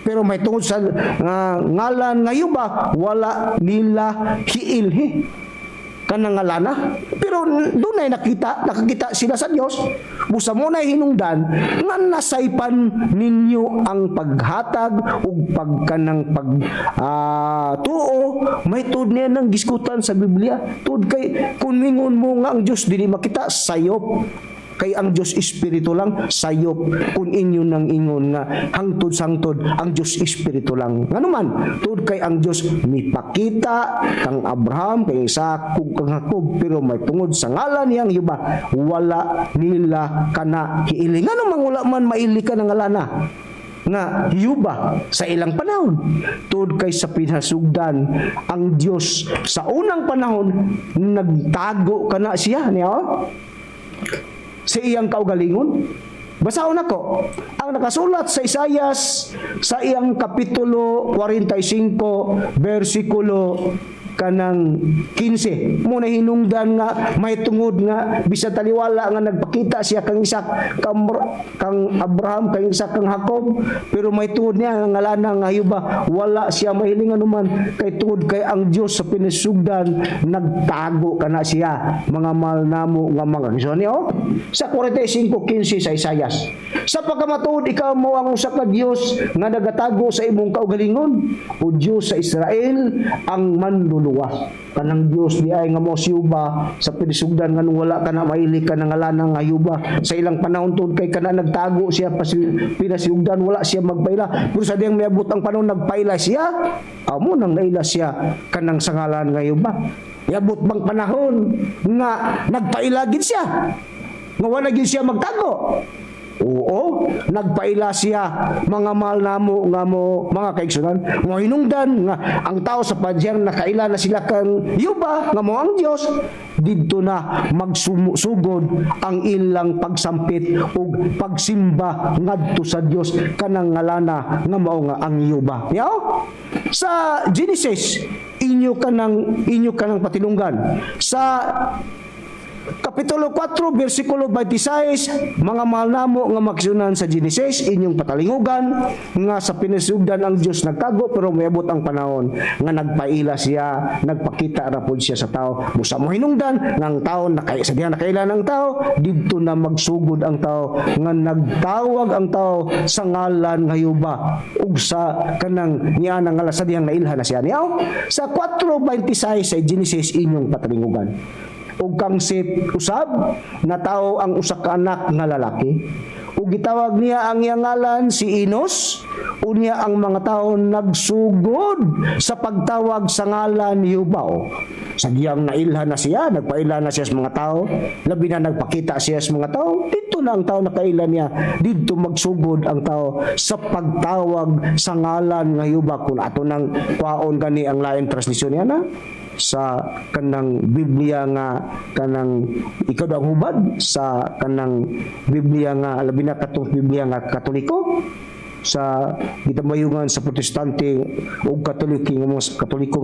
Pero may tungod sa ngalan nga Hiyuba wala nila hiilhi kanang ngalana. Pero dunay nakakita sila sa Dios. Busa mo na hinungdan nga nasaypan ninyo ang paghatag ug pagkanang tuo may tud niya ng diskutan sa Biblia. Tud kay kung mingon mo nga ang Dios dili makita sayop. Kay ang Diyos Espiritu lang, sayop kung inyo nang ingon nga hangtod-sangtod ang Diyos Espiritu lang. Nga naman, tud kay ang Diyos mipakita kang Abraham, kang Isaac, kang Jacob, pero may tungod sa ngalan niyang Hiyuba, wala nila kana hiili. Nga naman wala man maili ka ng ngalana nga Hiyuba sa ilang panahon. Tud kay sa pinasugdan ang Diyos sa unang panahon, nagtago kana siya niya sa iyang kaugalingon. Basahon ako ang nakasulat sa Isayas sa iyang kapitulo 45 versikulo kanang 15. Muna hinungdan nga may tungod nga bisag taliwala nga nagpakita siya kang Isaac, kang Abraham, kang Isaac, kang Jacob, pero may tungod niya nga ngalan nga Hiyuba wala siya mahilingan naman kay tungod kay ang Dios sa pinasugdan nagtago kana siya mga mahal namo nga mga kisoni sa 45:15 sa Isayas. Sa pagkamatuod ikaw mo ang usa ka Dios nga nagatago sa imong kaugalingon o Dios sa Israel ang manlulupyo luwas. Kanang Dios di ay nga mo siyuba sa pinisugdan nga nung wala ka na maili ka na ngalanang nga yuba. Sa ilang panahon tun kay kana nagtago siya pinasugdan wala siya magpaila. Pero sa diyang miabot ang panahon nagpaila siya, amo nang naila siya kanang sangalan nga yuba. Miabot bang panahon nga nagpaila gid siya. Nga wala gid siya magtago. Oo, nagpaila siya mga mahal namo nga mo mga kaigsunan mo hinungdan nga ang tao sa padyang nakaila na sila kang yuba nga mo ang Dios didto na magsugod ang ilang pagsampit ug pagsimba ngadto sa Dios kanang ngalana nga mao nga ang yuba. Yaw? Sa Genesis inyo kanang patilunggan sa Kapitulo 4, versikulo 26, mga mahal namo nga magsunan sa Genesis, inyong patalingugan, nga sa pinasugdan ang Diyos nagkago, pero mayabot ang panahon, nga nagpaila siya, nagpakita rapod siya sa tao. Busa mo hinungdan, ng tao, sa diyan nakailan ang tao, dito na magsugod ang tao, nga nagtawag ang tao sa ngalan nga yuba, ug sa kanang niya nga sa diyang nailhan na siya. Niyaw, sa 4:26 sa Genesis, inyong patalingugan. Ug kang Set usab na tao ang usa ka anak nga lalaki ug gitawag niya ang iyang ngalan si Enos unya ang mga tao nagsugod sa pagtawag sa ngalan ni Yubao sa diyang nailhan na siya nagpaila na siya sa mga tao labi na nagpakita siya sa mga tao dito na ang tao nakailan niya dito magsugod ang tao sa pagtawag sa ngalan nga Yuba kung ato nang kwaon gani ang lain translasyon niya na sa kanang Biblia nga kanang ikaw daw hubad sa kanang Biblia nga labi na katong Biblia nga Katoliko sa gitabayungan sa Protestante o Katoliko nga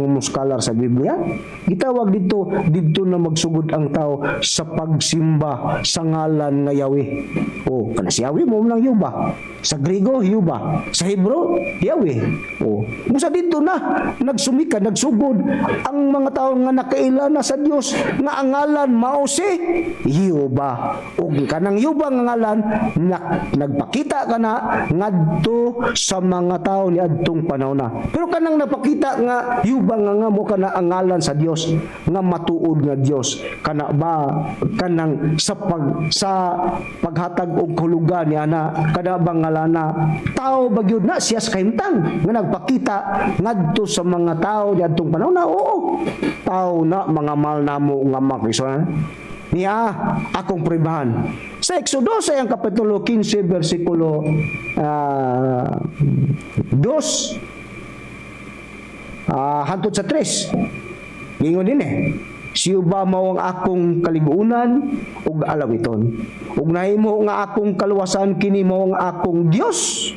mga scholar sa Biblia gitawag dito na magsugod ang tao sa pagsimba sa ngalan nga Yahweh o kana si Yahweh mo nang Yuba sa Griego Yuba sa Hebro Yahweh o busa dito na nagsugod ang mga tao nga nakaila na sa Dios nga ang ngalan mao si Yuba o kanang Yuba nga ngalan nagpakita kana ngadto sa mga tao ni adtong panahon na. Pero kanang napakita nga Yuba nga mo kana ang ngalan sa Dios nga matuod nga Dios kana ba kanang sa paghatag og kahulugan niya na kada bang ngalana tao bagyod na siya sa kahimtang nga nagpakita ngadto sa mga tao ni adtong panahon na oo tao na mga mahal namo nga makrisonan niya akong pribahan. Sa Exodo sa yung Kapitulo 15, versikulo 2 hantod sa 3. Gingon din si Yuba mao ang akong kaligunan ug alawiton. Ug nahimo nga akong kaluwasan kini mao ang akong Dios.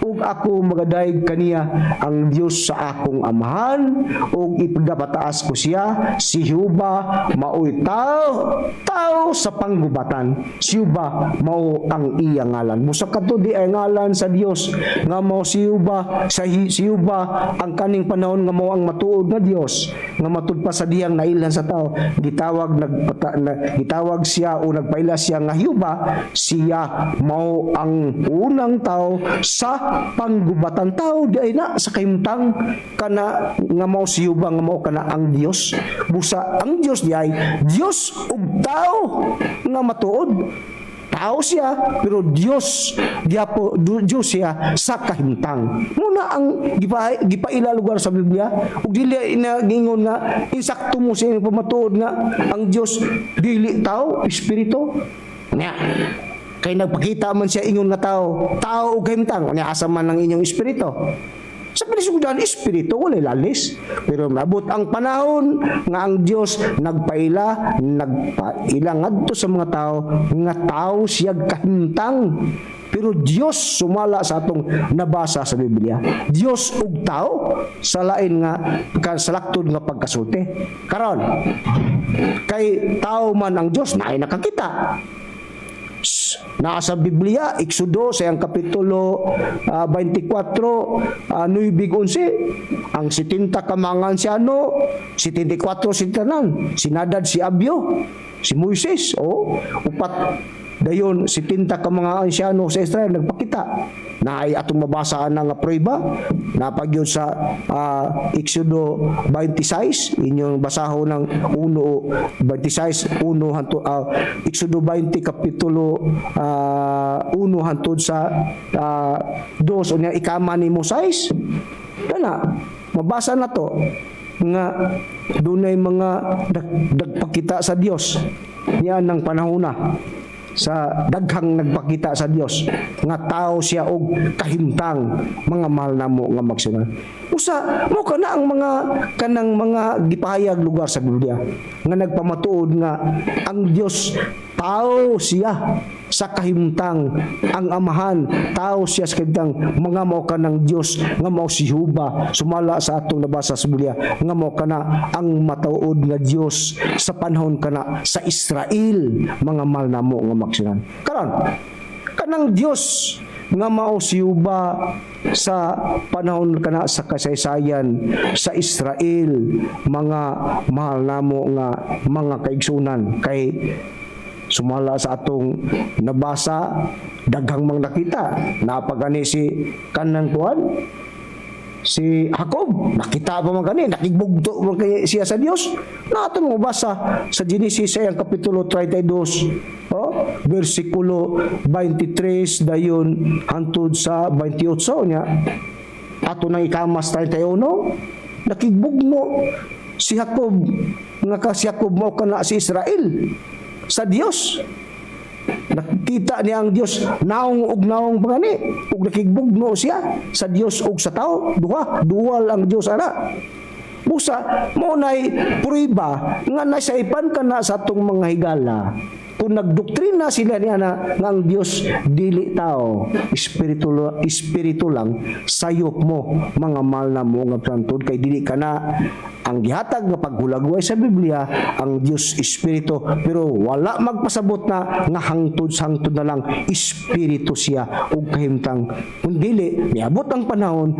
Ug ako magadayeg kaniya ang Dios sa akong amahan ug ipagapataas ko siya si Yuba maoy tao sa panggubatan si Yuba mao ang iya ngalan busa kadto di ay ngalan sa Dios nga mao si Yuba si Yuba ang kaning panahon nga mao ang matuod nga Dios nga matud pa sa diyang nailhan sa tao gitawag siya o nagpaila siya nga Yuba siya mao ang unang tao sa panggubatan tao di ay na sa kahimtang kana nga mao si Yuba nga mao kana ang Dios busa ang Dios di ay Dios ug tao nga matuod tao siya pero Dios siya sa kahimtang muna ang gipaila lugar sa Biblia ug dili gingon nga insakto mo siya pamatuod nga ang Dios dili tao espiritu nya kay nagpakita man siya ingon nga tao ug kahimtang unya asa man ang inyong espiritu sa pinisugdan espiritu wala lalis pero mabot ang panahon nga ang Dios nagpaila ngadto sa mga tao nga tao siya kahimtang pero Dios sumala sa atong nabasa sa Biblia Dios ug tao sa lain nga salaktod nga pagkasulti karon kay tao man ang Dios naay nakakita naa sa Biblia, Exodo sa yung Kapitulo 24, 9-11, ang 70 kamangan si 74 si tanan, si Nadad si Abyo, si Moises, upat dayon 70 ka mga ansyano sa Israel nagpakita na ay atong mabasaan na nga prueba napagyod sa Exodo 26 inyong basahon ng 1 hangtod Exodo 20 kapitulo 1 hangtod sa 2 unya ikama ni Moses kana mabasa na to nga dunay mga nagpakita sa Dios niya ng panahon na sa daghang nagpakita sa Dios nga tao siya og kahimtang mga mahal namo nga magsunan usa mo kana ang mga kanang mga gipahayag lugar sa Biblia nga nagpamatuod nga ang Dios tao siya sa kahimtang ang amahan tao siya sa kahimtang mga mao kanang Dios nga mao si Jehova sumala sa atong nabasa sa Biblia nga mao kana ang matuod nga Dios sa panahon kana sa Israel mga mahal namo nga magsunan karon kanang Dios nga mao si Jehova sa panahon kana sa kasaysayan sa Israel mga mahal namo nga mga kaigsunan kay sumala sa atong nabasa daghang mga nakita napagani si kanang kuan si Jacob nakita pa man kani nakigbugto man kay siya sa Dios na atong mabasa sa Genesis ang kapitulo 32 bersikulo 23 dayon hangtod sa 28 nya ato nang ikamas 31 nakigbugno si Jacob nga si Jacob mao kana si Israel sa Dios nakita niya ang Dios naong ug naong pangani ug nakigbugno siya sa Dios ug sa tao dual ang Dios ana busa mo nay prueba nga nasaipan kana sa atong mga higala kung nagdoktrina sila niya na nga ang Dios dili tao espiritu lang sayop mo mga mahal na mo nga prantod kay dili kana ang gihatag nga paghulagway sa Biblia ang Dios espiritu pero wala magpasabot na nga hangtod na lang espiritu siya ug kahimtang kun dili miabot ang panahon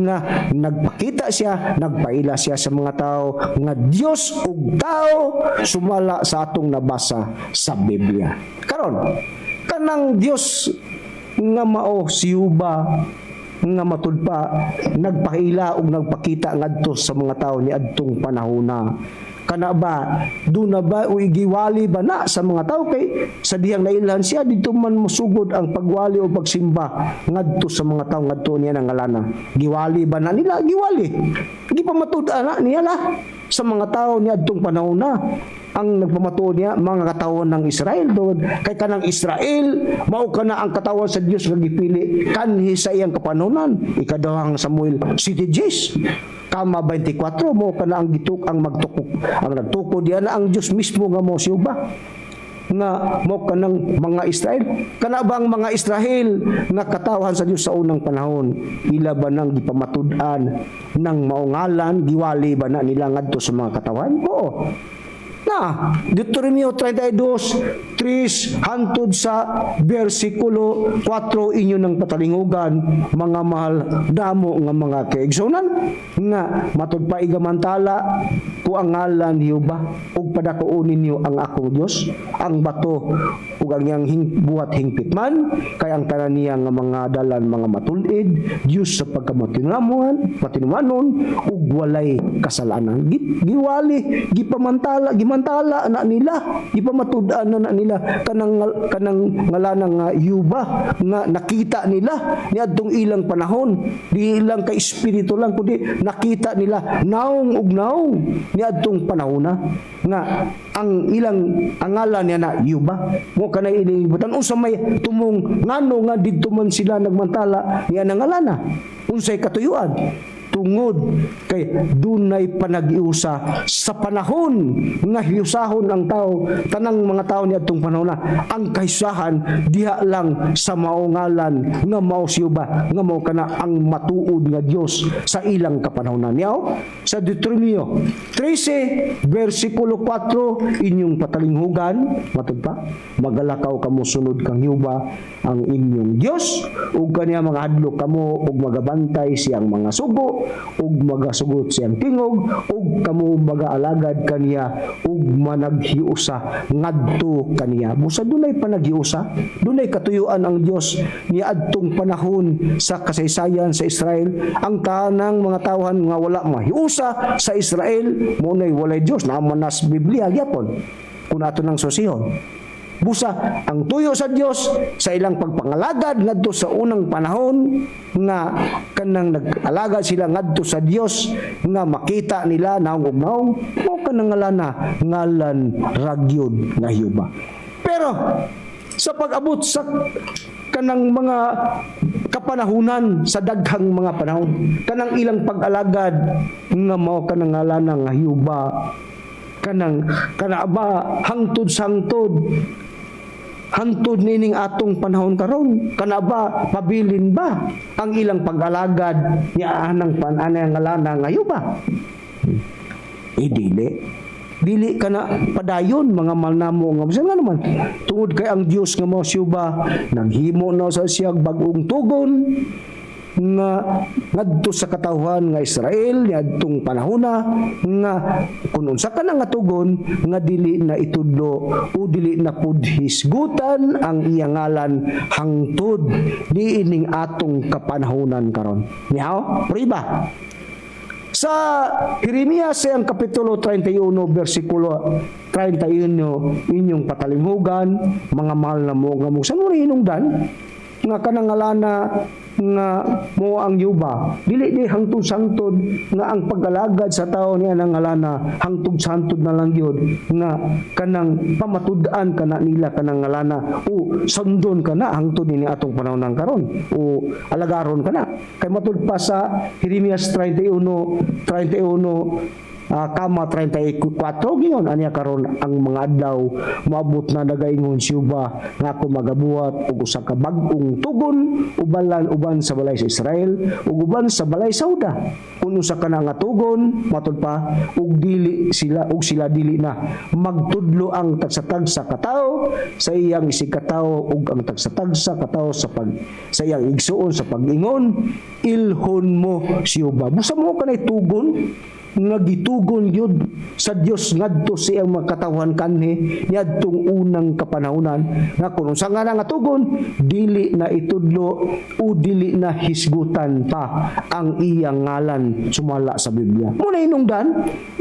nga nagpakita siya nagpaila siya sa mga tao nga Dios ug tao sumala sa atong nabasa sa Biblia karon kanang Dios nga mao si Jehova nga matud pa nagpakita ug nagpakita ngadto sa mga tao ni adtong panahona kana ba do na ba o giwali ba na sa mga tao kay sa diyang nailhan siya dito man mosugod ang pagwali o pagsimba ngadto sa mga tao ngadto niya nang ngalana giwali ba na nila giwali di pa matud-an niya la sa mga tao ni adtong panahona ang nagpamatuod niya mga katawan ng Israel doon kay kanang Israel mao kana ang katawan sa Dios nga gipili kanhi sa iyang kapanahonan ikadawang Samuel 7:10 kama 24 mo kana ang gituk ang magtukok ang nagtukod diyan ang Dios mismo nga mo si Jehova nga mo kanang mga Israel kana bang mga Israel nga katawan sa Dios sa unang panahon ila ba nang gipamatud-an ng maungalan giwali ba na nila ngadto sa mga katawan oo na Deuteronomio 32:3 hangtod sa bersikulo 4 inyo ng patalingugan mga mahal damo nga mga kaigsunan nga matud pa igamantala ko ang ngalan ni Jehova ug padakoonin niyo ang akong Dios ang bato ug ang iyang buhat hingpit man kay ang tanan niya nga mga dalan mga matulid Dios sa pagkamatinumanon ug walay kasalanan giwali gimantala na nila ipamatud-an na nila kanang ngalanang nga Jehova nga nakita nila niadtong ilang panahon di ilang ka espiritu lang kundi nakita nila naong ug naong niadtong panahon na nga ang ilang angalan niya na Jehova mo kanay inibutan unsa may tumong ngano nga didto man sila nagmantala niya nang ngalana unsay katuyuan tungod kay dunay panagiusa sa panahon nga hiusahon ang tao tanang mga tao niadtong panahon na ang kayusahan diha lang sa maungalan nga mao si Jehova nga mao kana ang matuod nga Dios sa ilang kapanahonan niya sa Deuteronomio 13 bersikulo 4 inyong patalinghugan matud pa magalakaw kamo sunod kang Jehova ang inyong Dios ug kaniya mga hadlok kamo ug magabantay siyang mga sugo ug magasugot siyang tingog ug kamo magaalagad kaniya ug managhiusa ngadto kaniya. Busa dunay panaghiusa, dunay katuyuan ang Dios niadtong panahon sa kasaysayan sa Israel. Ang tanang mga tawhan nga wala mahiusa sa Israel mo nay walay Dios na manas Biblia gyapon kun ato nang susihon. Busa ang tuyo sa Dios sa ilang pagpangalagad ngadto sa unang panahon nga kanang nag-alagad sila ngadto sa Dios nga makita nila naong ug naong o kanang ngalan ragyod nga Hiuba. Pero sa pag-abot sa kanang mga kapanahunan sa daghang mga panahon, kanang ilang pag-alagad nga mao kanang ngalan nga Hiuba, kanang ba hangtod nining atong panahon karon, kana ba pabilin ba ang ilang pag-alagad niya anang pananang ngalan nga Hiuba? Dili kana padayon mga malnamo nga bisan nga naman tungod kay ang Dios nga mao Hiuba naghimo na sa siya bag-ong tugon nga ngadto sa katawhan nga Israel niadtong panahona nga kun unsa ka nga tugon nga dili na itudlo o dili na pud hisgutan ang iyang ngalan hangtod diining atong kapanahonan karon. Niao, priba. Sa Jeremias ang kapitulo 31 versikulo 31 inyong patalinghugan mga mahal na mo nga mong hinungdan nga kanang ngalana nga mo ang Hiuba dili di hangtod sangtod nga ang pag-alagad sa tao niya nang ngalana hangtod sangtod na lang gyud nga kanang pamatud-an kana nila kanang ngalana o sundon kana hangtod ni atong panahon nang karon o alagaron kana kay matud pa sa Jeremias 31 kama 34 giyon aniya karon ang mga adlaw moabot na nagaingon si Hiuba nga ako magabuhat og usa ka bag-ong tugon uban sa balay sa Israel ug uban sa balay sa Juda kun usa ka nga tugon matud pa ug sila dili na magtudlo ang tagsa-tagsa ka tawo sa iyang isig ka tawo ug ang tagsa-tagsa ka tawo sa iyang igsuon sa pag-ingon ilhon mo si Hiuba. Busa mo kanay tugon nga gitugon yun sa Dios ngadto siyang makatawhan kanhi niadtong unang kapanahunan nga kung sa nga tugon dili na itudlo o dili na hisgutan pa ang iyang ngalan sumala sa Biblia. Muna hinungdan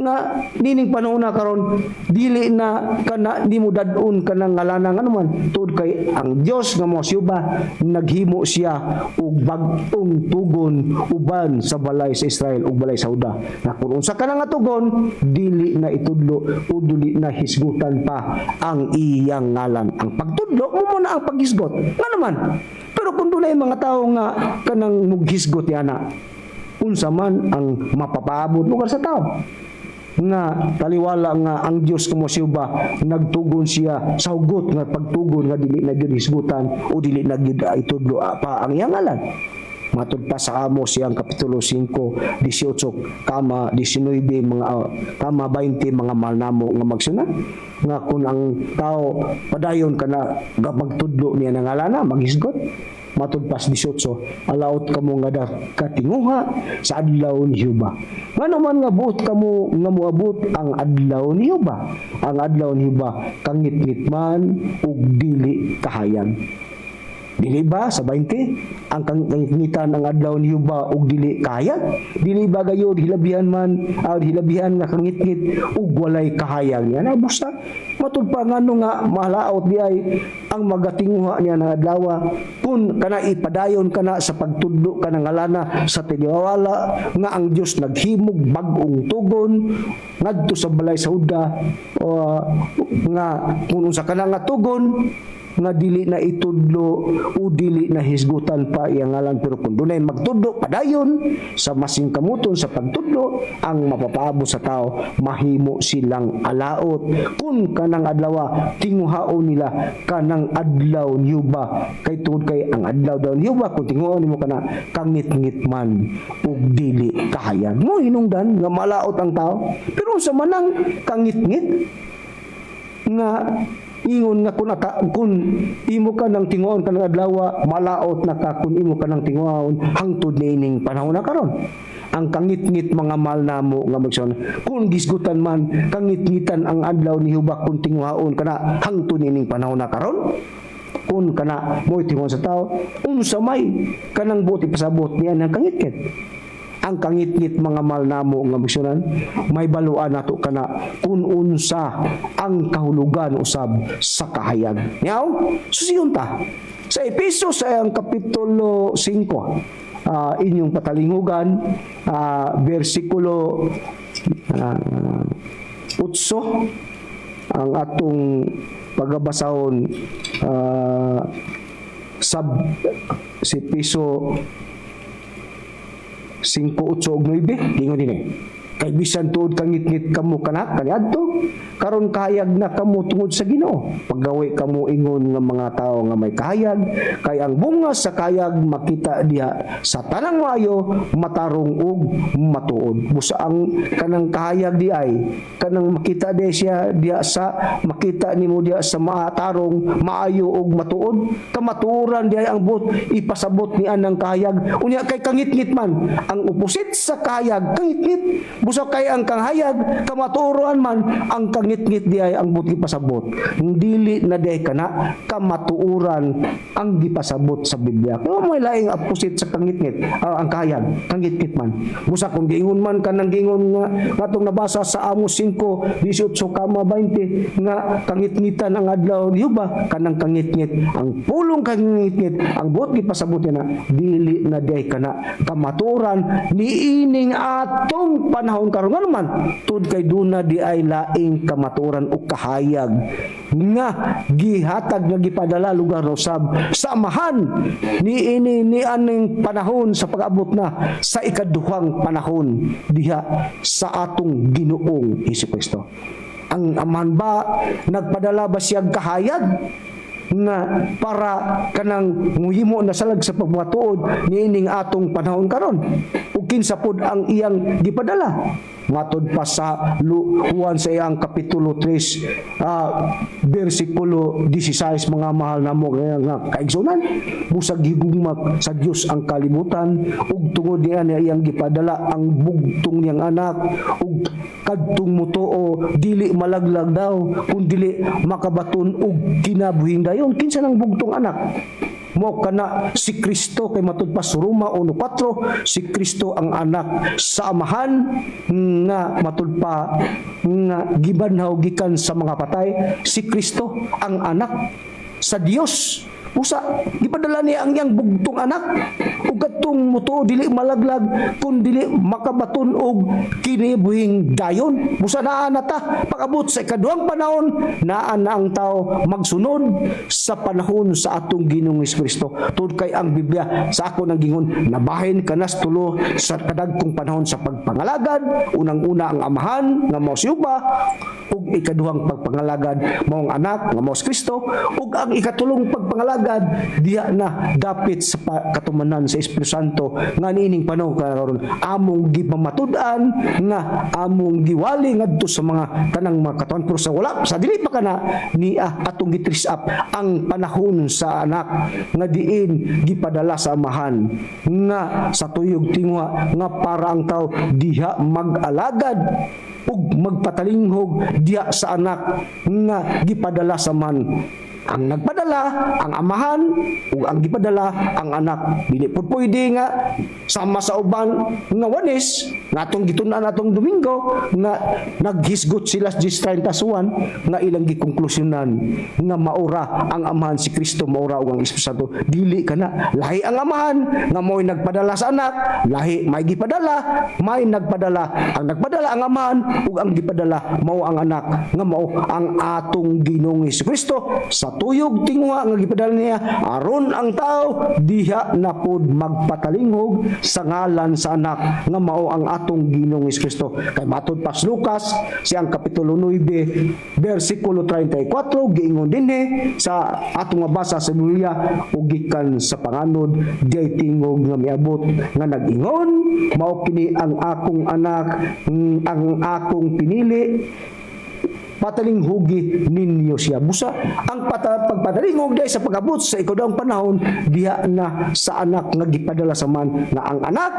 nga nining panahon na karon dili na kana di mo dadun kanang ngalan nga naman tud kay ang Dios nga mo Hiuba naghimo siya og bag-ong tugon uban sa balay sa Israel ug balay sa Juda na kung sa kanang tugon dili na itudlo o dili na hisgutan pa ang iyang ngalan. Ang pagtudlo mo na ang paghisgot nga naman. Pero kung dunay mga tao nga kanang mughisgot yana unsa man ang mapapaabot lugar sa tao nga taliwala nga ang Dios kamo Hiuba nagtugon siya sa hugot nga pagtugon nga dili na gyud hisgutan o dili na gyud itudlo pa ang iyang ngalan. Matud pa sa Amos siyang kapitulo 5, 18, kama 19, kama 20 mga malnamo nga magsuna nga kung ang tao padayon kana magtudlo niya ng alana maghisgot. Matud pa sa 18, alaot kamo nga katinguha sa adlaw ni Hiuba. Nga naman nga buot kamo nga moabot ang adlaw ni Hiuba. Ang adlaw ni Hiuba kangit-ngit man ug dili kahayag. Dili ba sa 20 ang kangitan ng adlaw ni Hiuba ug dili kahayag? Dili ba gayud hilabihan man hilabihan nga kangit-ngit ug walay kahayag niya na busta matud pa ngano nga mahalaot di ay ang magatinguha niya ng adlaw kun kana ipadayon kana sa pagtudlo kana ngalana sa tiniwala nga ang Dios naghimog bag-ong tugon ngadto sa balay sa Juda nga kun sa kana nga tugon nga dili na itudlo o dili na hisgutan pa iyang ngalan pero kung dunay magtudlo padayon sa masing kamuton sa pagtudlo ang mapapaabot sa tao mahimo silang alaot kung kanang adlaw tinguhaon nila kanang adlaw ni Hiuba kay tungod kay ang adlaw daw ni Hiuba kung tinguhaon nimo kana kangit-ngit man ug dili kahayag mo hinungdan nga malaot ang tao pero sa manang kangit-ngit nga ingon nga kun imo ka nang tinguon kanang adlaw malaot na ka kun imo ka nang tinguon hangtod niining panahon na karon ang kangit-ngit mga mahal namo nga magson. Kung gisgutan man kangit-ngitan ang adlaw ni Hubak kung tinguhaon kana hangtod ining panahon na karon. Kung kana mo'y tinguhan sa tao, unsa may kanang buti pasabot niya ng kangit-ngit. Ang kangit-ngit mga mahal namo nga misyonan, may baluan nato kana kung unsa ang kahulugan usab sa kahayag. Yaw, susiyon ta. Sa Efesos ang kapitulo 5, inyong patalingugan, versikulo 8, ang atong pagbabasahon si Piso 5:8 ug 9 gingon dinhi. Kay bisan tuod kangit-ngit kamo kana kaniadto karon kahayag na kamo tungod sa Ginoo. Paggawi kamo ingon nga mga tao nga may kahayag, kay ang bunga sa kahayag makita diha sa tanang maayo, matarong ug matuod. Busa ang kanang kahayag di ay kanang makita di siya diha sa makita nimo diha sa matarong maayo ug matuod. Kamatuoran di ay ang but ipasabot ni anang kahayag. Unya kay kangit-ngit man ang opposite sa kahayag, kangit-ngit. Busa kay ang kahayag kamatuoran man ang kangit-ngit di ay ang but gipasabot. Dili na di kana kamatuoran ang gipasabot sa Biblia. Kaya may laing opposite sa kangit-ngit, ang kahayag, kangit-ngit man. Busa kung giingon man kanang giingon nga atong nabasa sa Amos 5:18 kama 20 nga kangit-ngitan ang adlaw ni Yuba, kanang kangit-ngit, ang pulong kangit-ngit, ang but gipasabot na dili na di kana kamatuoran ni ining atong panahon karon nga naman tud kay duna di ay laing kamatuoran o kahayag nga gihatag nga gipadala lugar usab sa amahan ni aning panahon sa pag-abot na sa ikaduhang panahon diha sa atong Ginoong Hesukristo. Ang amahan ba nagpadala ba siyang kahayag nga para kanang muhimo na salag sa pagmatuod niining atong panahon karon? Ug kinsa pod ang iyang gipadala? Matod pa sa Juan sa iyang kapitulo 3 versikulo 16, mga mahal namo nga kaigsunan, busag higugmak sa Dios ang kalibutan ug tungod niya iyang gipadala ang bugtong niyang anak ug kadtong mutuo dili malaglag daw kun dili makabaton ug kinabuhing dayon. Kinsa nang bugtong anak? Mo kana si Kristo, kay matud pa sa Roma 1:4, si Kristo ang anak sa amahan nga matud pa nga gibanhaw gikan sa mga patay. Si Kristo ang anak sa Dios. Usa gipadala niya ang iyang bugtong anak ug kadtong mutuo dili malaglag kun dili makabaton og kinibuhing dayon. Busa naa na ta pag-abot sa ikaduhang panahon, naa na ang tao magsunod sa panahon sa atong Ginoong Hesukristo. Tud kay ang Biblia sa ako nang gingon nabahin kanas tulo sa kadagkong panahon sa pagpangalagad. Unang-una ang amahan nga mao si Uba, ug ikaduhang pagpangalagad mao ang anak nga mao si Kristo, ug ang ikatulong pagpangalagad diha na dapit sa katumanan sa Espiritu Santo nga niining panahon karon among gipamatud-an nga among giwali ngadto sa mga tanang mga katuan. Pero sa wala sa dili pa kana ni atong gitris up ang panahon sa anak nga diin gipadala sa amahan nga sa tuyog tingwa nga para ang tao diha mag-alagad ug magpatalinghog diha sa anak nga gipadala sa man. Ang nagpadala ang amahan ug ang gipadala ang anak. Dili pud pwede nga sama sa uban nga wanis nga atong gitun-an atong Domingo nga naghisgot sila 10:31 nga ilang gikonklusyonan nga maura ang amahan si Kristo, maura ug ang Espiritu Santo. Dili kana lahi ang amahan nga mo'y nagpadala sa anak, lahi may gipadala, may nagpadala. Ang nagpadala ang amahan ug ang gipadala mao ang anak nga mao ang atong Ginoong Hesukristo. Sa tuyog tingwa nga gipadala niya aron ang tao diha na pod magpatalinghog sa ngalan sa anak nga mao ang atong Ginoong Hesukristo. Kay matud pa sa Lucas siyang kapitulo 9 versikulo 34 giingon dinhi sa atong mabasa sa Biblia ug gikan sa panganod diay tingog nga miabot nga nag-ingon mao kini ang akong anak, ang akong pinili, patalinghugi ninyo ninyo siya. Busa ang pagpadalingog diay sa pag-abot sa ikaduhang panahon diha na sa anak nga gipadala sa man, nga ang anak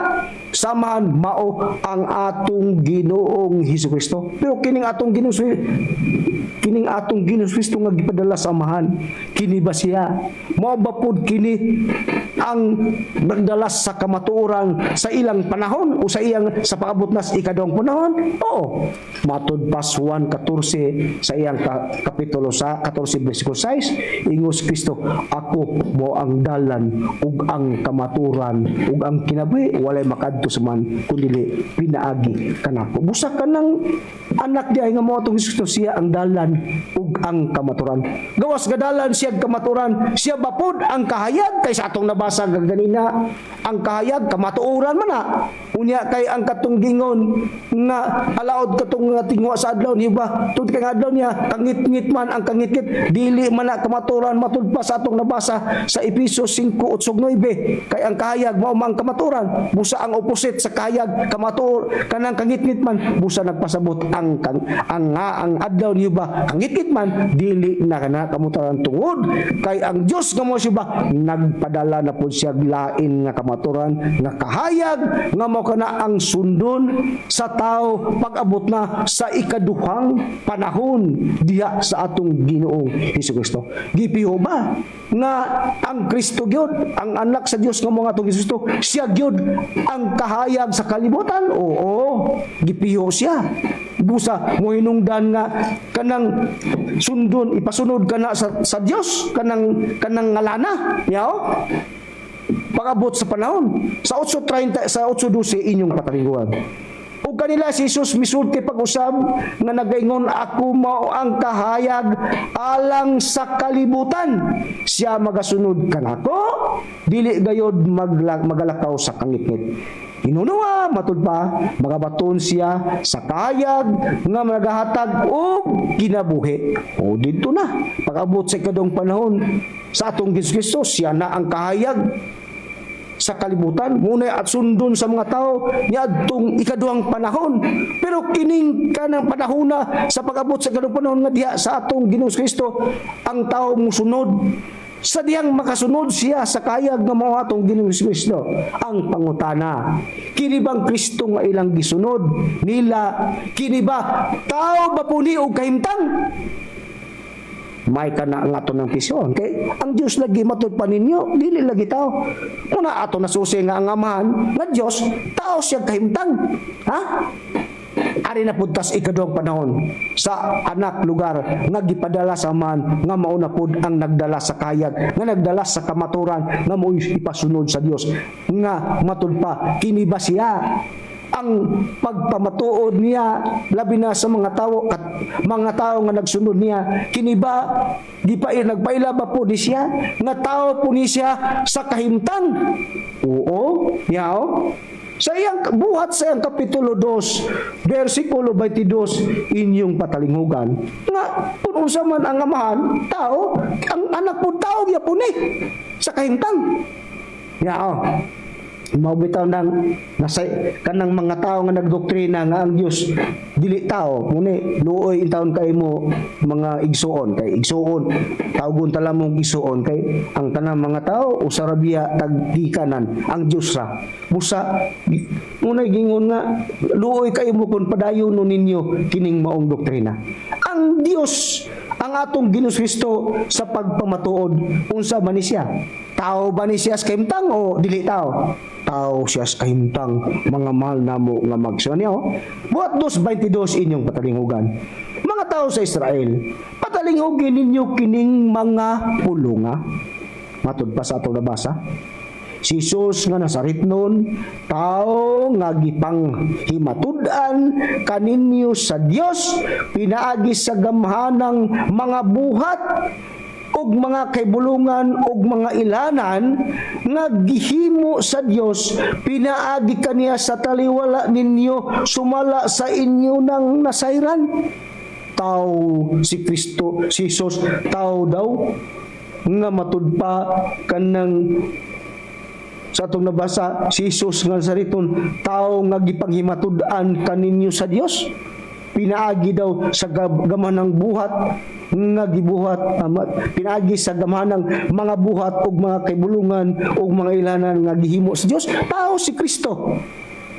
samahan mao ang atong Ginoong Hesukristo. Pero kining atong Ginoong Kristo nga gipadala sa amahan, kini ba siya mao ba pud kini ang nagdalas sa kamatuoran sa ilang panahon o sa iyang sa pag-abot na sa ikaduhang panahon? Oo. Matud pas 1:14 sa iyang kapitulo sa 14 bersikulo 6, ingos Kristo, ako mo ang dalan ug ang kamaturan ug ang kinabuhi, walay makadto sa man kundi pinaagi kanako. Busa kanang anak diay nga mao tong Kristo, siya ang dalan ug ang kamaturan. Gawas gadalan siya kamaturan, siya bapod ang kahayag kay sa atong nabasa ganina. Ang kahayag kamatuoran man na. Unya kay ang katunggingon nga alaod katong tingwa sa adlaw niya ba? Tud kay adlaw niya kangit-ngit man ang kangit-ngit, dili man na kamaturan matud pa sa atong nabasa sa Efesos 5:8-9 kay ang kahayag mao mang kamaturan. Busa ang opposite sa kahayag kanang kangit-ngit man, busa nagpasabot ang adlaw niya ba? Kangit-ngit man, dili na kana kamaturan tungod kay ang Dios nga mo siya ba nagpadala na pud siya lain nga kamaturan nga kahayag nga mao kana ang sundon sa tao pag-abot na sa ikaduhang panahon diha sa atong Ginoong Hesukristo. Gipiho ba nga ang Kristo gyud, ang anak sa Dios nga mga atong Kristo, siya gyud ang kahayag sa kalibutan? Oo, gipiho siya. Busa mo hinungdan nga kanang sundon ipasunod kana sa Dios kanang ngalana yaw pag-abot sa panahon sa 8:30 sa 8:12 inyong patalingguan. Ug kanila si Jesus misulti pag-usab nga nagaingon, ako mao ang kahayag alang sa kalibutan, siya magasunod kanako dili gayod magalakaw sa kangit-ngit. Inunuwa matud pa magabaton siya sa kahayag nga magahatag og kinabuhi. O didto na pag-abot sa ikaduhang panahon sa atong Kristo, siya na ang kahayag sa kalibutan, muna at sundon sa mga tao niadtong ikaduhang panahon. Pero kining kanang panahon na sa pag-abot sa ikaduhang panahon nga diha sa atong Ginoong Kristo, ang tao musunod sa diyang makasunod siya sa kayag nga mao atong Ginoong Kristo. Ang pangutana, kini bang Kristo nga ilang gisunod nila, kini ba tao ba puni og kahimtang? May kana ang ato ng pisyon kay ang Dios lagi matud pa ninyo, dili lagi tao. Una ato nasusi nga ang amahan nga Dios, tao siya kahimtang. Ha? Ari na pudtas ikaduhang panahon sa anak lugar nga gipadala sa man nga mao na pud ang nagdala sa kayag, nga nagdala sa kamaturan nga mao ipasunod sa Dios, nga matud pa kini ba siya ang pagpamatuod niya labi na sa mga tao nga nagsunod niya, kini ba nagpaila ba po ni siya nga tao po ni siya sa kahimtang? Oo, yaw. Sa iyang buhat sa iyang kapitulo 2 versikulo 22 inyong patalinghugan nga kung unsa man ang amahan tao, ang anak po tao gyapon ni sa kahimtang. Yaw. Maubitaw nang nasa kanang mga tao nga nagdoktrina nga ang Dios dili tao, muni luoy intawon kay mo mga igsuon, kay igsuon tawgon tala mong igsuon kay ang tanang mga tao usarabiya tagdikanan ang Dios ra. Busa muna gingon nga luoy kay mo kun padayon ninyo kining maong doktrina. Ang Dios, ang atong Ginoong Kristo sa pagpamatuod, unsa man ni siya? Tao ba ni siya sa kahimtang o dili tao? Tao siya sa kahimtang, mga mahal namo nga magsuan niya. Buhat 2:22 inyong patalinghugan. Mga tao sa Israel, patalingugin ninyo kining mga pulunga. Matud pa sa atong nabasa. Si Jesus nga nasaritnon, tao nga gipang himatudan kaninyo sa Dios, pinaagi sa gamhanang mga buhat og mga kaibulungan og mga ilanan nga gihimo sa Dios, pinaagi kaniya sa taliwala ninyo sumala sa inyo nang nasayran. Tao si Kristo, si Jesus, tao daw nga matud pa kanang sa atong nabasa, si Jesus nga sariton, tao nga gipanghimatud-an kaninyo sa Dios. pinaagi daw sa gamanang buhat nga gibuhat pinaagi sa gamanang mga buhat ug mga kaibulungan ug mga ilanan nga gihimo sa Dios. Tao si Kristo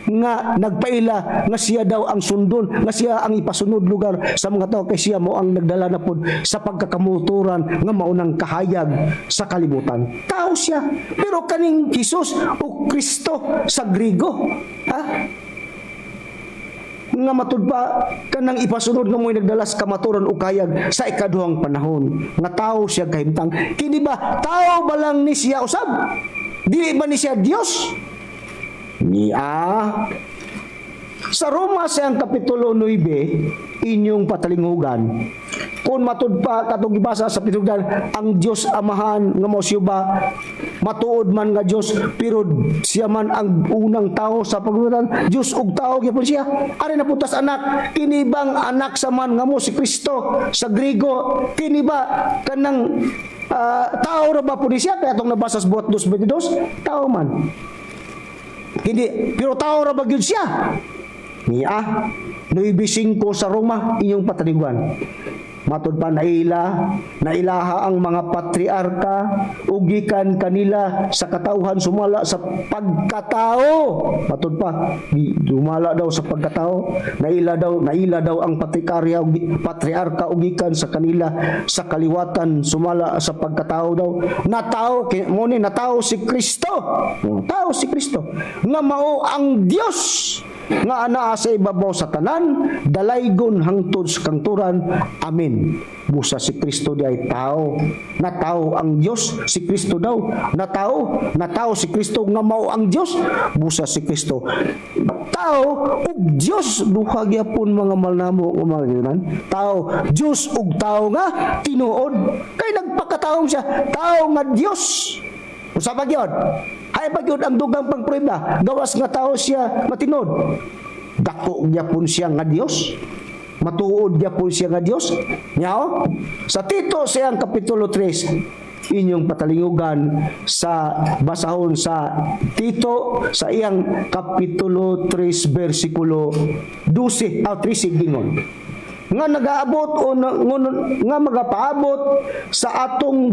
nga nagpaila nga siya daw ang sundon, nga siya ang ipasunod lugar sa mga tao, kay siya mo ang nagdala na pod sa pagkakamuturan nga maunang kahayag sa kalibutan. Tao siya, pero kaning Jesus o Kristo sa Griego, nga matud pa kanang ipasunod nga mo'y nagdalas kamaturan o kayag sa ikaduhang panahon, nga tao siya kahimtang. Kini ba tao ba lang ni siya usab? Dili ba ni siya Dios? Sa Roma siyang kapitulo 9 inyong patalinghugan, kung matud pa katong gibasa sa pitugdan, ang Dios Amahan nga mao siya ba matuod man nga Dios, pero siya man ang unang tao sa pagbutan, Dios ug tao gyapon siya. Ari na putas anak, kini bang anak sa man nga mo si Kristo sa Griego? Kini ba kanang tao ra ba pud siya? Kaya atong nabasa sa buhat 2:22, tao man. Hindi, pero tao ra ba gyud siya? 9:5 sa Roma inyong patalinghugan. Matud pa nailaha ang mga patriarka ugikan kanila sa katauhan sumala sa pagkatao. Matud pa dumala daw sa pagkatao. Naila daw ang patriarka ugikan sa kanila sa kaliwatan sumala sa pagkatao daw. Natao si Kristo. Tao si Kristo nga mao ang Dios nga anaa sa ibabaw sa tanan, dalaygon hangtod sa kangturan. Amen. Busa si Kristo di ay tao. Natao ang Dios, si Kristo daw. Natao si Kristo nga mao ang Dios. Busa si Kristo tao ug Dios. Duha gyapon mga malnamo o mga ginan. Tao, Dios ug tao nga tinuod. Kay nagpakataong siya, tao nga Dios. Usa ba gyud? Hay ba gyud ang dugang pagprueba? Gawas nga tao siya matinod. Dako gyapon siya nga Dios. Matuod gyapon siya nga Dios. Nyao? Sa Tito siyang kapitulo 3 inyong patalinghugan sa basahon sa Tito sa iyang kapitulo 3 bersikulo 12 13 gingon nga nagaabot o nga magapaabot sa atong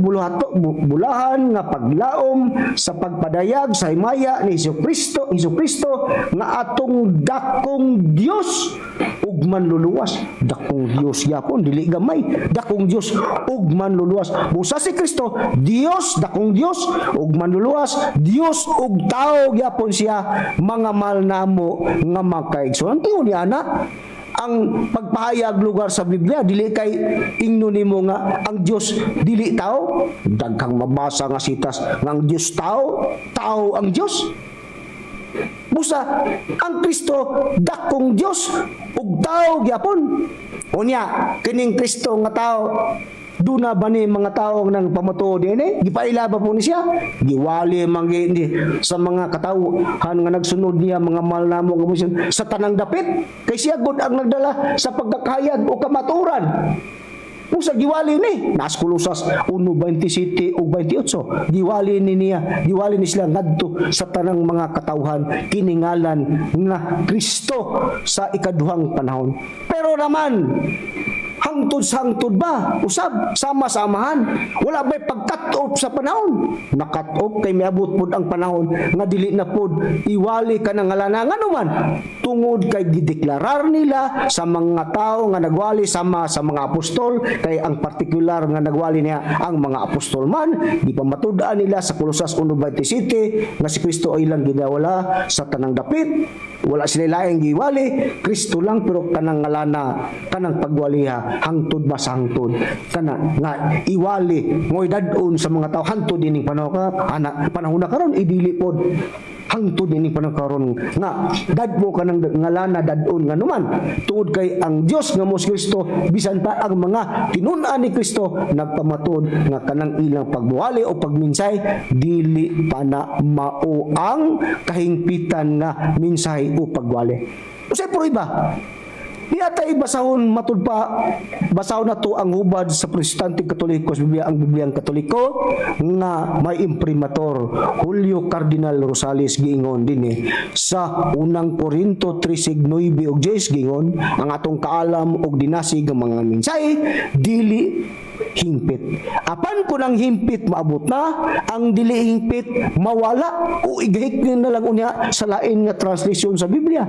bulahan nga paglaom sa pagpadayag sa himaya ni Hesus Kristo nga atong dakong Dios ug manluluwas. Dakong Dios yapon dili gamay, dakong Dios ug manluluwas. Busa si Kristo Dios, dakong Dios ug manluluwas, Dios ug tao gyapon siya, mga malnamo nga makaigsoon. Ingon ni ana ang pagpahayag lugar sa Biblia dili kay ingno nimo nga ang Dios dili tao. Daghang mabasa nga sitas nga ang Dios tao ang Dios. Busa ang Kristo dakong Dios ug tao gyapon. Unya kining Kristo nga tao, duna ba ni mga tao nang pamatuod ini? Gipaila ba po ni siya? Giwali mangi sa mga katawhan nga nagsunod niya, mga malnamo nga sa tanang dapit. Kay siya gud ang nagdala sa pagkakayag o kamaturan. Kung sa giwali ni, nas Kolosas 1:27 ug 28, giwali ni sila ngadto sa tanang mga katawhan kiningalan nga Kristo sa ikaduhang panahon. Pero naman hangtod ba? Usab, sama-samahan. Wala ba'y pag-cut-off sa panahon? Na-cut-off kay miabot pod ang panahon nga dili na pod iwali ka ng ngalanan. Nga naman, tungod kay gideklarar nila sa mga tao nga nagwali sama sa mga apostol, kay ang partikular nga nagwali niya ang mga apostol man, di pa matudaan nila sa Kolosas 1:27 nga si Kristo ay lang ginawala sa tanang dapit. Wala sila laing giwali, Kristo lang, pero kanang ngalana, kanang pagwaliha hangtod ba sa hangtod kana nga iwali ngoy dadon sa mga tao hangtod ining panahon na karon idili pod hangtod ining panahon karon nga dadmo kanang ngalana dadon nga numan tuod kay ang Dios nga mos Kristo bisan pa ang mga tinun-an ni Kristo nagpamatud nga kanang ilang pagbuwali o pagminsay dili pa na mao ang kahingpitan nga minsay o pagwali. Usay prueba Niya tay basahon matud pa basahon na to ang hubad sa Protestante Katoliko sa Biblia, ang Bibliang Katoliko nga may imprimatur Julio Cardinal Rosales giingon dinhi sa unang Korinto 3:9 ug 10 giingon ang atong kaalam og dinasig nga mga mensahe dili hingpit. Apan ko ng himpit maabot na, ang dili hingpit mawala o igahik na lang unya sa lain nga translation sa Biblia.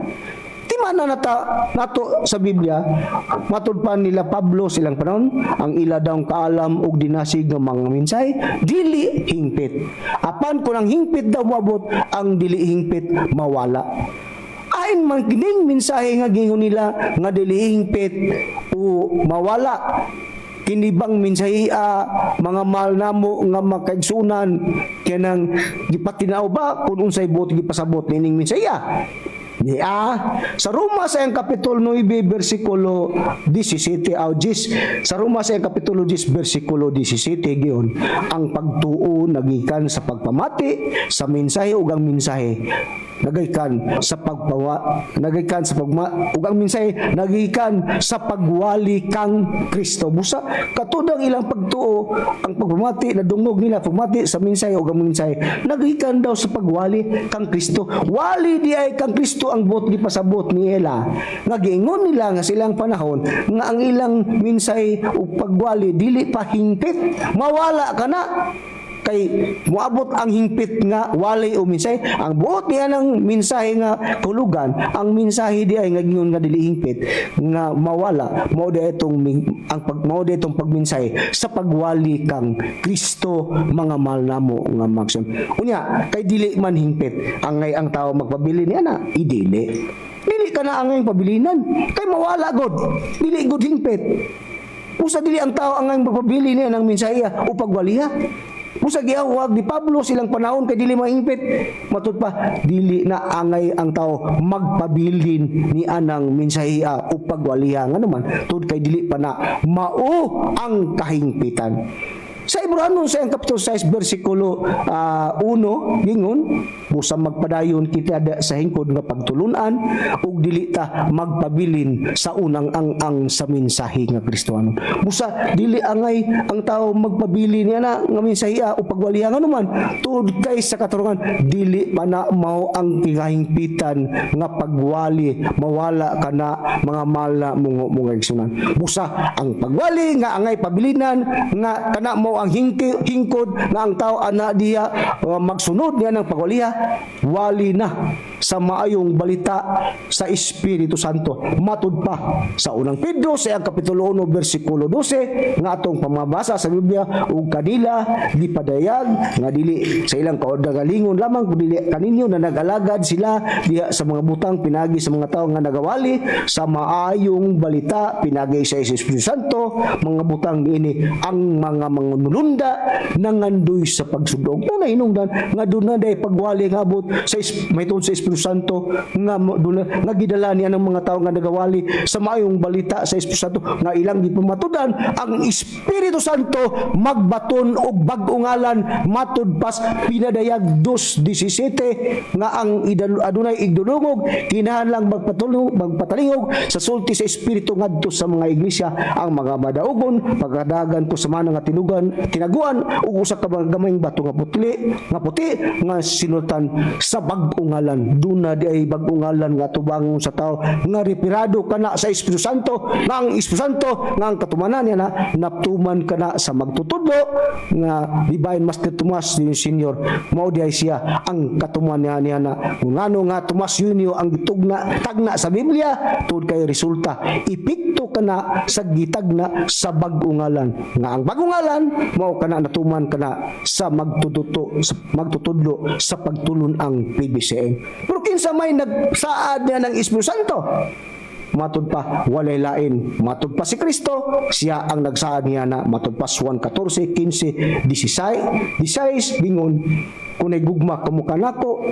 Di man na nato sa Biblia, matud pa nila Pablo silang panahon, ang ila daw kaalam og dinasig ng mga mensahe, dili hingpit. Apan ko ng hingpit daw maabot, ang dili hingpit mawala. Ain man kining mensahe nga gingon nila nga dili hingpit o mawala. Kinibang mensahe mga mahal namo nga makaigsunan kanang gipatinaw ba kung unsay buot gipasabot nining mensahe. Sa Roma sa kapitulo 9 bersikulo 17 sa Roma sa kapitulo 10 bersikulo 17 giyon ang pagtuo nagikan sa pagpamati sa mensahe ug ang mensahe nagikan sa pagwali kang Kristo. Busa katudang ilang pagtuo ang pagpamati na dungog nila pagmati sa mensahe ug ang mensahe nagikan daw sa pagwali kang Kristo. Wali di ay kang Kristo ang buot gipasabot ni Ela nga giingon nila nga silang panahon nga ang ilang mensahe ug pagwali dili pa hingpit mawala kana kay moabot ang hingpit nga walay o mensahe ang buot niya ng mensahe nga tulugan ang mensahe di ay nga gingon nga dili hingpit nga mawala mao di itong pagmensahe sa pagwali kang Kristo mga mahal namo nga magsun unya kay dili man hingpit ang tao magpabili niya na idili ka na ang pabilinan kay mawala god dili god hingpit usa dili ang tao ang magpabili niya ng mensahe o pagwaliha. Usa giawag ni Pablo silang panahon kay dili mahingpit matud pa dili na angay ang tao magpabilin ni anang mensahiya o pagwaliha nga naman tud kay dili pa na mao ang kahingpitan. Sa Ibrano sa kapitulo 6 bersikulo 1 gingon busa magpadayon kita sa hingkod nga pagtulunan ug dili ta magpabilin sa unang ang sa mensahe nga Kristohanon. Busa dili angay ang tao magpabilin niya na nga mensahe o pagwaliha nga naman tuod kay sa katarungan dili pa na mao ang kahingpitan nga pagwali mawala kana mga mahal na mga igsunan. Busa ang pagwali nga angay pabilinan nga kana mao ang hingkod nga ang tao ana diya magsunod niya ng pagwaliha wali na sa maayong balita sa Espiritu Santo matud pa sa unang Pedro sa kapitulo 1 bersikulo 12 nga atong pamabasa sa Biblia ug kanila gipadayag nga dili sa ilang kaudagalingon lamang kundi kaninyo na nagalagad sila diha sa mga butang pinagi sa mga tawo nga nagawali sa maayong balita pinagi sa Espiritu Santo mga butang ini ang mga mangunulunda nangandoy sa pagsudog una hinungdan nga doon na day pagwali nga abot sa may tungod sa Espiritu Santo nga doon nga gidala niya ng mga tao nga nagawali sa maayong balita sa Espiritu Santo nga ilang gipamatudan ang Espiritu Santo magbaton og bag-ong ngalan matud pas pinadayag 2:17 nga ang adunay igdulungog kinahanglang magpatalingog sa sulti sa Espiritu ngadto sa mga iglesia ang mga madaugon pagadagan ko sa mga nga tinaguan ug usa ka gamayng bato nga puti nga sinultan sa bag-ong ngalan duna di ay bag-ong ngalan nga tubang sa tao nga repirado kana sa Espiritu Santo nga ang Espiritu Santo nga ang katumanan niya na naptuman kana sa magtutudlo nga di bahin Master Tomas Senior mao di ay siya ang katumanan niya na ngano nga Tomas Junior ang tagna sa Biblia tud kay resulta ipikto kana sa gitagna sa bag-ong ngalan nga ang bag-ong ngalan mao kana natuman kana sa magtutudlo sa pagtulon ang PBCM. Pero kinsa may nagsaad niya ng Espiritu Santo? Matud pa walay lain, matud pa si Kristo, siya ang nagsaad niya na matud pa Juan 14:15-16 bingon kunay gugma kamo kanako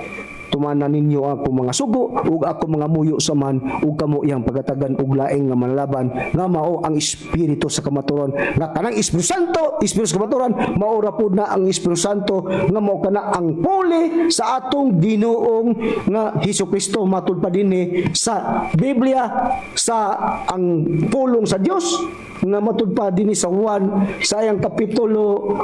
tumanan ninyo ako mga sugo ug ako mga muyo sa man ug kamo iyang pagatagan ug laing nga manlaban nga mao ang espiritu sa kamatuoran nga kanang Espiritu sa kamatuoran maura pud na ang Espiritu Santo nga mao kana ang puli sa atong Ginoong nga Hesukristo matud pa dinhi sa Biblia sa ang pulong sa Dios nga matud pa dinhi sa Juan sa iyang kapitulo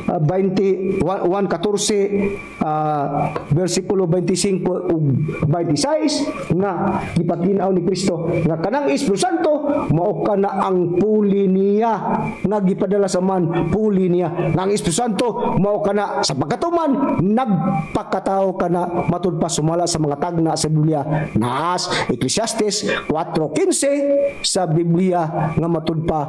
1:14 versikulo 25 ug 26 nga gipatinaw ni Kristo nga kanang Espiritu Santo mao kana ang puli niya nga gipadala sa man puli niya nga ang Espiritu Santo mao kana sa pagkatuman nagpakatao kana matud pa sumala sa mga tagna sa Biblia naas Ecclesiastes 4:15 sa Biblia nga matud pa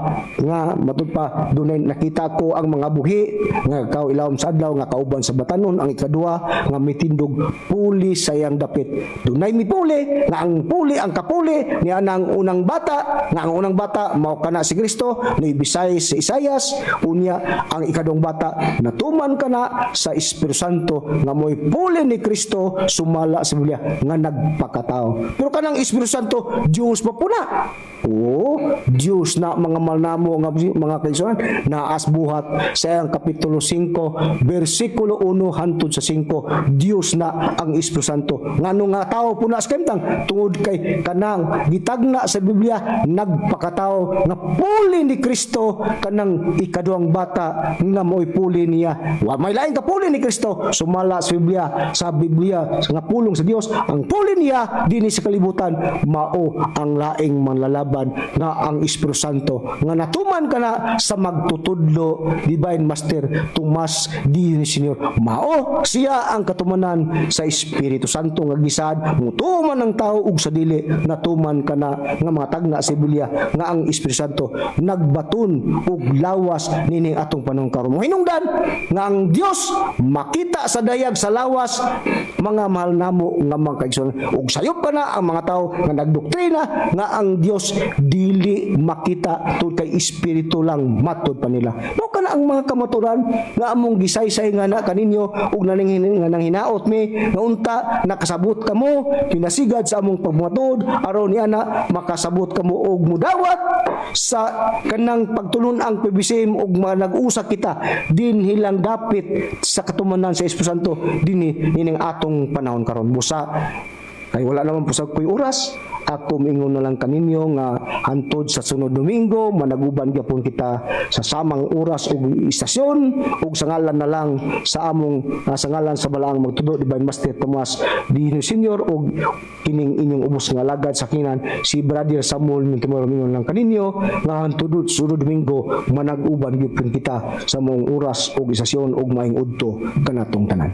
dunay nakita ko ang mga buhi nga ikaw ilawom sa adlaw nga kauban sa batanon ang ikaduha nga mitindog puli sa iyang dapit dunay mipuli nga ang puli ang kapuli niya ang unang bata nga ang unang bata mao kana si Kristo ni Bisay sa Isayas unya ang ikaduhang bata natuman kana sa Espiritu Santo nga mo'y puli ni Kristo sumala sa Biblia nga nagpakatao pero kanang Espiritu Santo Dios pa puna Dios na mga malnamo nga mga kaigsunan naas buhat sa iyang kapitulo 5 versikulo 1 hangtod sa 5 Dios na ang Espiritu Santo ngano nga tao puna sa kemtang tungod kay kanang gitagna sa Biblia nagpakatao nga puli ni Kristo kanang ikaduhang bata nga mo'y puli niya wa may lain ka puli ni Kristo sumala sa Biblia nga pulong sa Dios ang puli niya dinhi sa kalibutan mao ang laing manlalaban nga ang Espiritu Santo nga natuman kana sa magtutudlo Divine Master Tomas D. Senior mao siya ang katumanan sa Espiritu Santo nga gisad mutuman ang tao ug sa dili natuman kana nga mga tagna sa Biblia nga ang Espiritu Santo nagbaton ug lawas nining atong panahon karon hinungdan nga ang Dios makita sa dayag sa lawas mga mahal namo nga mga kaigsunan ug sayop kana ang mga tao nga nagdoktrina nga ang Dios dili makita tungod kay espiritu lang matud pa nila mao kana ang mga kamaturan nga among gisaysay nga na kaninyo ug nang hinaot mi nga unta nakasabot kamo pinasigad sa among pagmatud aron ni ana makasabot kamo og mudawat sa kanang pagtulon ang PBCM ug nag-usa kita din hilang dapit sa katumanan sa Espiritu Santo dinhi nining atong panahon karon busa kay wala naman po sa kuy oras ako mingon na lang kaninyo nga hantod sa sunod Domingo managuban gyapon kita sa samang oras ug istasyon ug sa ngalan na lang sa among sa ngalan sa balaang magtudo Divine Master Tomas D. Senior ug kining inyong ubos nga lagad sa kinan si Brother Samuel mingon lang kaninyo nga hantod sunod Domingo managuban gyapon kita sa among oras ug istasyon ug maayong udto kanatong tanan.